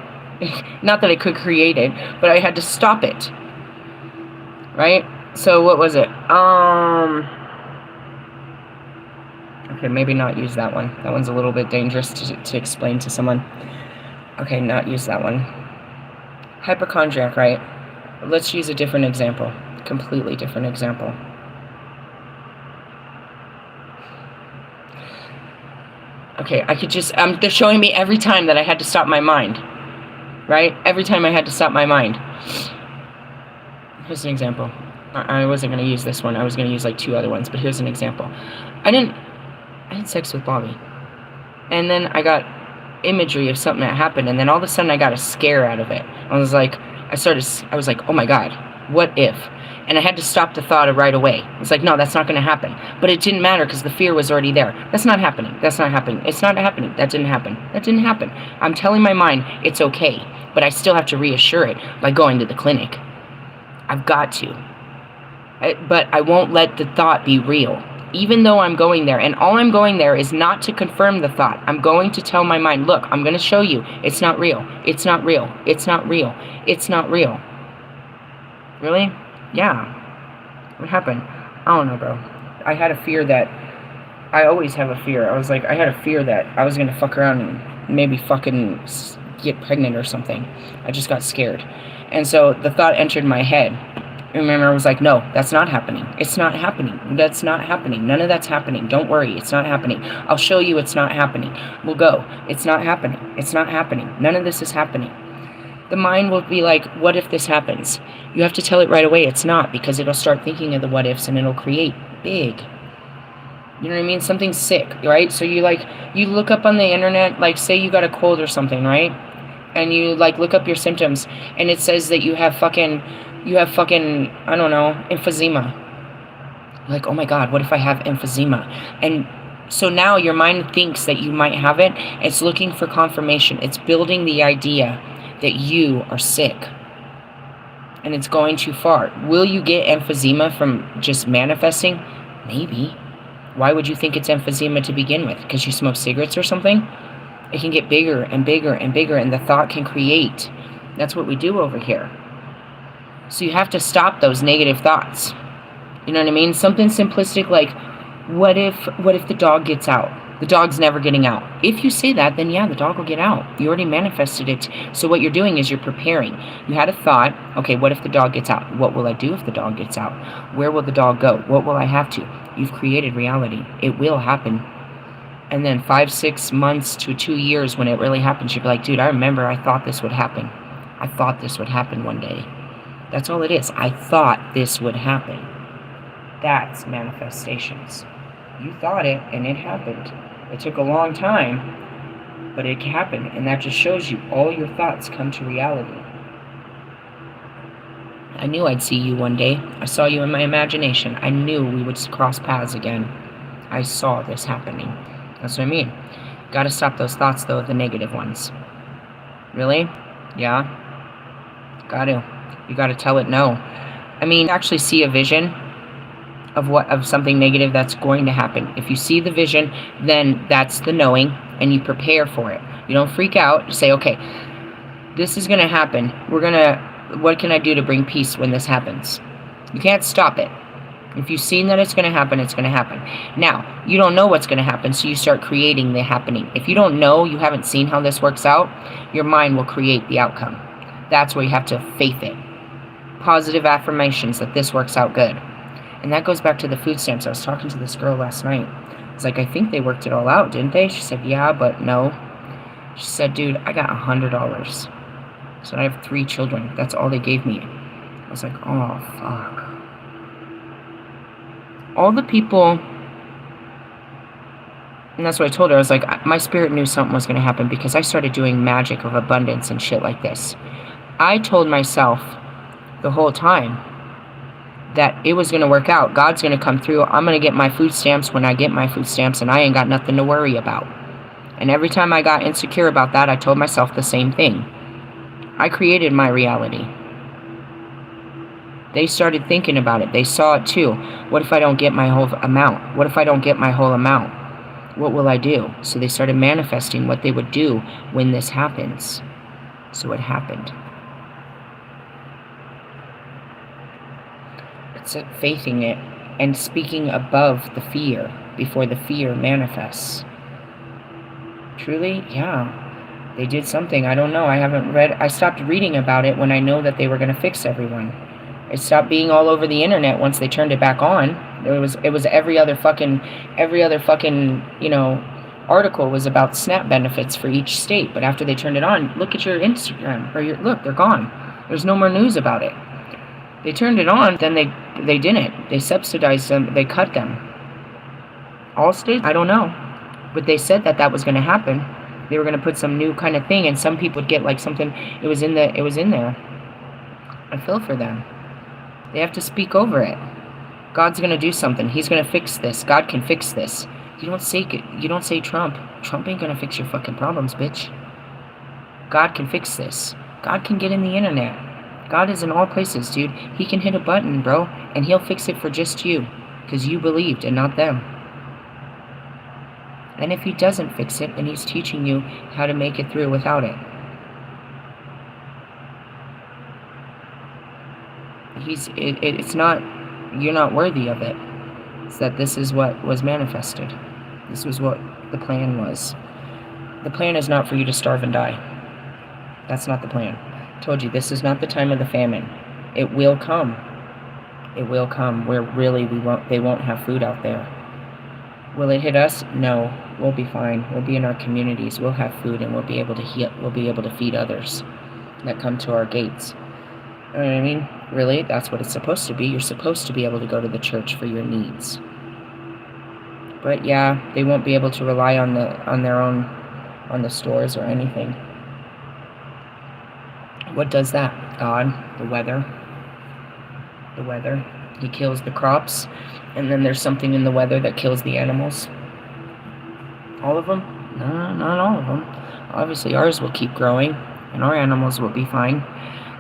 Not that I could create it, but I had to stop it. Right? So what was it? Okay, maybe not use that one. That one's a little bit dangerous to explain to someone. Okay, not use that one. Hypochondriac, right? Let's use a different example. Completely different example. Okay, I could just, they're showing me every time that I had to stop my mind. Right? Every time I had to stop my mind. Here's an example. I wasn't going to use this one. I was going to use like 2 other ones, but here's an example. I had sex with Bobby. And then I got imagery of something that happened, and then all of a sudden I got a scare out of it. I was like, oh my God, what if? And I had to stop the thought right away. It's like, no, that's not going to happen. But it didn't matter because the fear was already there. That's not happening. That's not happening. It's not happening. That didn't happen. That didn't happen. I'm telling my mind it's okay, but I still have to reassure it by going to the clinic. I've got to. But I won't let the thought be real. Even though I'm going there, and all I'm going there is not to confirm the thought. I'm going to tell my mind, look, I'm going to show you. It's not real. It's not real. It's not real. It's not real. Really? Yeah. What happened? I don't know, bro. I had a fear that... I always have a fear. I had a fear that I was going to fuck around and maybe fucking get pregnant or something. I just got scared. And so the thought entered my head. I remember I was like, no, that's not happening. It's not happening. That's not happening. None of that's happening. Don't worry. It's not happening. I'll show you it's not happening. We'll go. It's not happening. It's not happening. None of this is happening. The mind will be like, what if this happens? You have to tell it right away it's not, because it'll start thinking of the what ifs and it'll create big. You know what I mean? Something sick, right? So you look up on the internet, like say you got a cold or something, right? And you like look up your symptoms and it says that you have fucking, I don't know, emphysema. Like, oh my God, what if I have emphysema? And so now your mind thinks that you might have it. It's looking for confirmation. It's building the idea that you are sick. And it's going too far. Will you get emphysema from just manifesting? Maybe. Why would you think it's emphysema to begin with? Because you smoke cigarettes or something? It can get bigger and bigger and bigger, and the thought can create. That's what we do over here. So you have to stop those negative thoughts. You know what I mean? Something simplistic like, what if the dog gets out? The dog's never getting out. If you say that, then yeah, the dog will get out. You already manifested it. So what you're doing is you're preparing. You had a thought, okay, what if the dog gets out? What will I do if the dog gets out? Where will the dog go? What will I have to? You've created reality. It will happen. And then 5, 6 months to 2 years when it really happens, you'll be like, dude, I remember I thought this would happen. I thought this would happen one day. That's all it is. I thought this would happen. That's manifestations. You thought it, and it happened. It took a long time, but it happened, and that just shows you all your thoughts come to reality. I knew I'd see you one day. I saw you in my imagination. I knew we would cross paths again. I saw this happening. That's what I mean. Gotta stop those thoughts, though, the negative ones. Really? Yeah? Gotta. You gotta tell it no. I mean, actually see a vision of something negative that's going to happen. If you see the vision, then that's the knowing, and you prepare for it. You don't freak out. You say, okay, this is going to happen. What can I do to bring peace when this happens? You can't stop it. If you've seen that it's going to happen, it's going to happen. Now, you don't know what's going to happen, so you start creating the happening. If you don't know, you haven't seen how this works out, your mind will create the outcome. That's where you have to faith it. Positive affirmations that this works out good. And that goes back to the food stamps. I was talking to this girl last night. I was like, I think they worked it all out, didn't they? She said, yeah, but no. She said, dude, I got $100. So I have 3 children. That's all they gave me. I was like, oh, fuck. All the people... And that's what I told her. I was like, my spirit knew something was going to happen because I started doing magic of abundance and shit like this. I told myself the whole time, that it was going to work out. God's going to come through. I'm going to get my food stamps when I get my food stamps, and I ain't got nothing to worry about. And every time I got insecure about that, I told myself the same thing. I created my reality. They started thinking about it. They saw it too. What if I don't get my whole amount? What if I don't get my whole amount? What will I do? So they started manifesting what they would do when this happens. So it happened. It's faithing it and speaking above the fear before the fear manifests. Truly, yeah. They did something. I don't know. I stopped reading about it when I know that they were going to fix everyone. It stopped being all over the internet once they turned it back on. It was every other fucking, article was about SNAP benefits for each state. But after they turned it on, look at your Instagram, look, they're gone. There's no more news about it. They turned it on, then they didn't. They subsidized them, they cut them. All states? I don't know. But they said that was going to happen. They were going to put some new kind of thing, and some people would get like something, it was in there. I feel for them. They have to speak over it. God's going to do something. He's going to fix this. God can fix this. You don't say Trump. Trump ain't going to fix your fucking problems, bitch. God can fix this. God can get in the internet. God is in all places, dude. He can hit a button, bro, and he'll fix it for just you, because you believed and not them. And if he doesn't fix it, then he's teaching you how to make it through without it. You're not worthy of it. It's that this is what was manifested. This was what the plan was. The plan is not for you to starve and die. That's not the plan. I told you, this is not the time of the famine. It will come. It will come where really they won't have food out there. Will it hit us? No. We'll be fine. We'll be in our communities. We'll have food, and we'll be able to heal. We'll be able to feed others that come to our gates. You know what I mean? Really, that's what it's supposed to be. You're supposed to be able to go to the church for your needs. But yeah, they won't be able to rely on the stores or anything. What does that? God, the weather. The weather. He kills the crops, and then there's something in the weather that kills the animals. All of them? No, not all of them. Obviously, ours will keep growing, and our animals will be fine.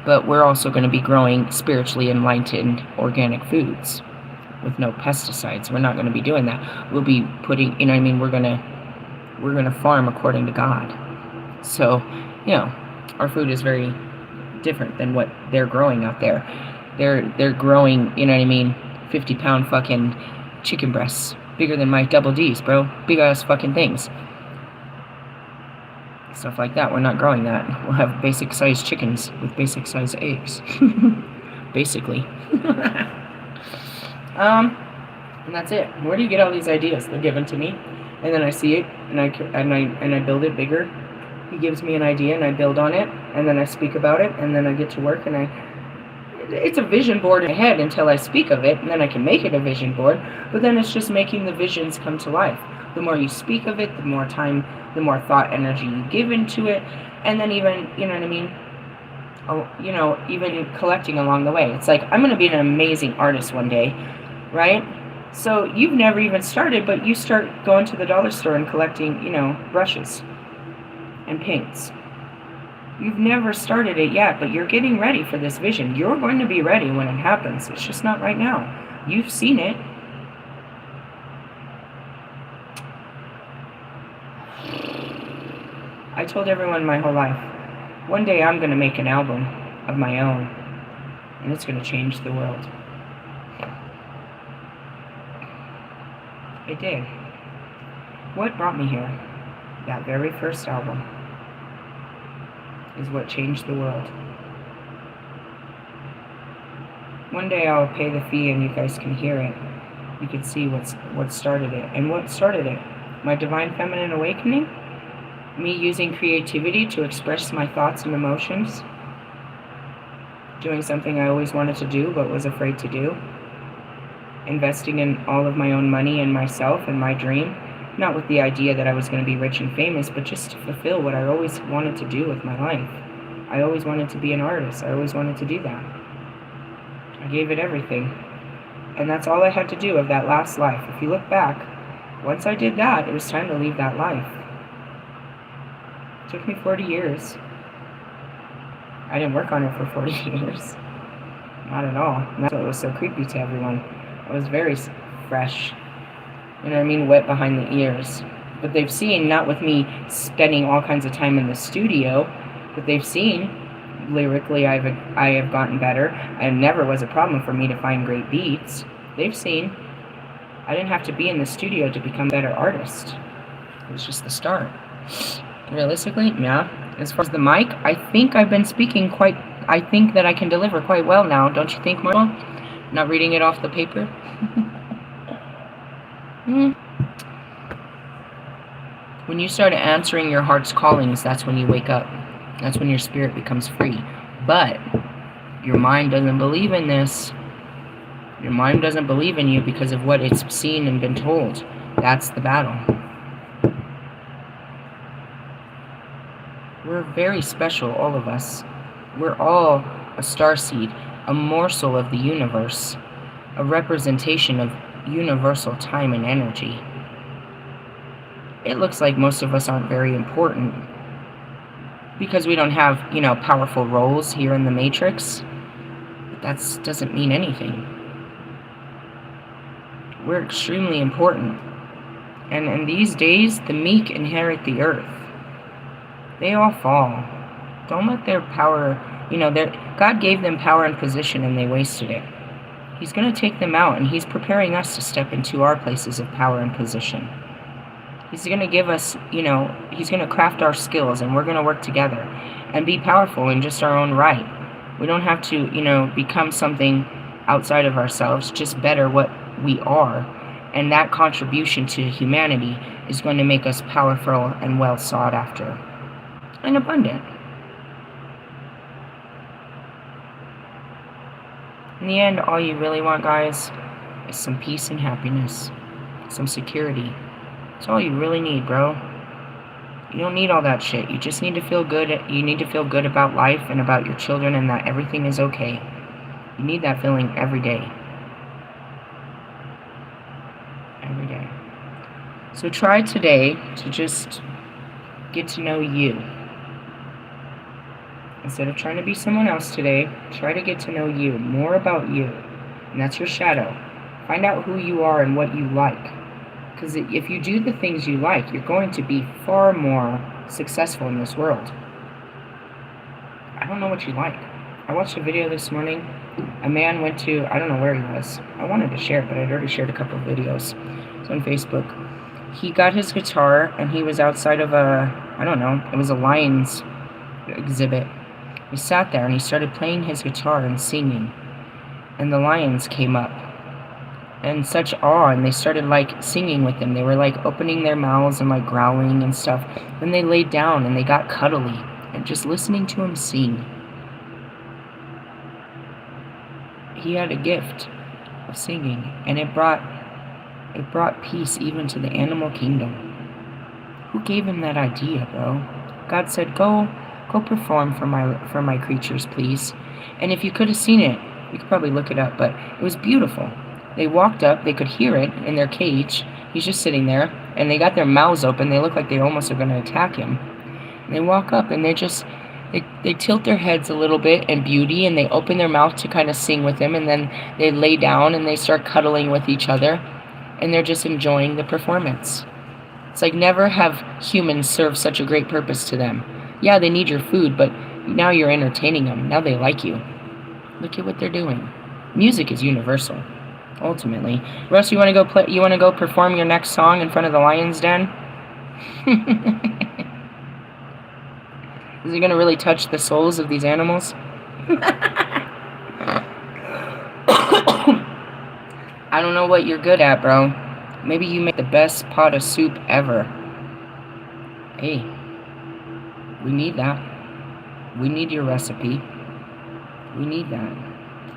But we're also going to be growing spiritually enlightened organic foods with no pesticides. We're not going to be doing that. We'll be putting, we're going to farm according to God. So, our food is very different than what they're growing out there. They're growing, 50-pound fucking chicken breasts. Bigger than my double D's, bro. Big ass fucking things. Stuff like that. We're not growing that. We'll have basic sized chickens with basic sized eggs. Basically. And that's it. Where do you get all these ideas? They're given to me, and then I see it, and I build it bigger. He gives me an idea, and I build on it, and then I speak about it, and then I get to work, and it's a vision board in my head until I speak of it, and then I can make it a vision board, but then it's just making the visions come to life. The more you speak of it, the more time, the more thought energy you give into it, and then even, even collecting along the way. It's like, I'm going to be an amazing artist one day, right? So you've never even started, but you start going to the dollar store and collecting, brushes and paints. You've never started it yet, but you're getting ready for this vision. You're going to be ready when it happens. It's just not right now. You've seen it. I told everyone my whole life, one day I'm going to make an album of my own, and it's going to change the world. It did. What brought me here? That very first album is what changed the world. One day I'll pay the fee and you guys can hear it. You can see what started it. And what started it? My divine feminine awakening? Me using creativity to express my thoughts and emotions? Doing something I always wanted to do but was afraid to do? Investing in all of my own money and myself and my dream? Not with the idea that I was going to be rich and famous, but just to fulfill what I always wanted to do with my life. I always wanted to be an artist. I always wanted to do that. I gave it everything. And that's all I had to do of that last life. If you look back, once I did that, it was time to leave that life. It took me 40 years. I didn't work on it for 40 years. Not at all. And that's what was so creepy to everyone. I was very fresh. You know what I mean? Wet behind the ears. But they've seen, not with me spending all kinds of time in the studio, but they've seen, lyrically I have gotten better. It never was a problem for me to find great beats. They've seen I didn't have to be in the studio to become a better artist. It was just the start. Realistically, yeah. As far as the mic, I think I've been speaking I think that I can deliver quite well now. Don't you think, Marvel? Not reading it off the paper? When you start answering your heart's callings, that's when you wake up. That's when your spirit becomes free. But your mind doesn't believe in this. Your mind doesn't believe in you because of what it's seen and been told. That's the battle. We're very special, all of us. We're all a starseed, a morsel of the universe, a representation of universal time and energy. It looks like most of us aren't very important because we don't have, powerful roles here in the Matrix. But that doesn't mean anything. We're extremely important. And in these days, the meek inherit the earth. They all fall. Don't let their power, God gave them power and position and they wasted it. He's going to take them out and he's preparing us to step into our places of power and position. He's going to give us, he's going to craft our skills and we're going to work together and be powerful in just our own right. We don't have to, become something outside of ourselves, just better what we are. And that contribution to humanity is going to make us powerful and well sought after and abundant. In the end, all you really want, guys, is some peace and happiness, some security. That's all you really need, bro. You don't need all that shit. You just need to feel good. You need to feel good about life and about your children and that everything is okay. You need that feeling every day. Every day. So try today to just get to know you. Instead of trying to be someone else today, try to get to know you, more about you. And that's your shadow. Find out who you are and what you like. Because if you do the things you like, you're going to be far more successful in this world. I don't know what you like. I watched a video this morning. A man went to, I don't know where he was. I wanted to share it, but I'd already shared a couple of videos. It's on Facebook. He got his guitar, and he was outside of it was a Lions exhibit. He sat there, and he started playing his guitar and singing. And the lions came up. And such awe, and they started singing with him. They were opening their mouths and growling and stuff. Then they laid down and they got cuddly and just listening to him sing. He had a gift of singing, and it brought peace even to the animal kingdom. Who gave him that idea, bro? God said, go perform for my creatures, please. And if you could have seen it, you could probably look it up, but it was beautiful. They walked up, they could hear it in their cage. He's just sitting there, and they got their mouths open. They look like they almost are going to attack him. And they walk up, and they tilt their heads a little bit in beauty, and they open their mouth to kind of sing with him, and then they lay down, and they start cuddling with each other, and they're just enjoying the performance. It's never have humans served such a great purpose to them. Yeah, they need your food, but now you're entertaining them. Now they like you. Look at what they're doing. Music is universal. Ultimately. Russ, you want to go perform your next song in front of the lion's den? Is it going to really touch the souls of these animals? I don't know what you're good at, bro. Maybe you make the best pot of soup ever. Hey, we need that. We need your recipe. We need that.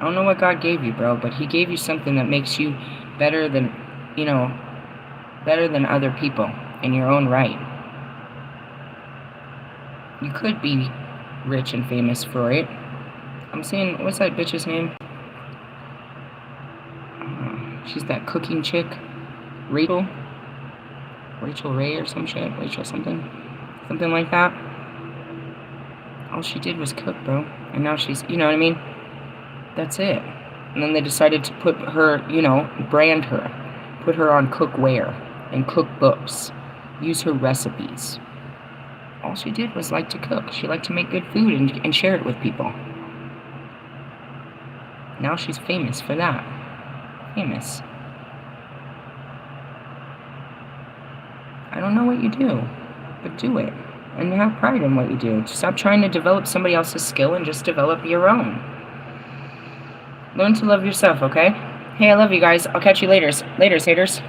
I don't know what God gave you, bro, but he gave you something that makes you better than other people in your own right. You could be rich and famous for it. I'm saying, what's that bitch's name? She's that cooking chick. Rachel Ray or some shit. Rachel something like that. All she did was cook, bro. And now she's, you know what I mean? That's it. And then they decided to put her, you know, brand her. Put her on cookware and cookbooks. Use her recipes. All she did was like to cook. She liked to make good food and share it with people. Now she's famous for that. Famous. I don't know what you do, but do it. And have pride in what you do. Stop trying to develop somebody else's skill and just develop your own. Learn to love yourself, okay? Hey, I love you guys. I'll catch you later. Later, haters.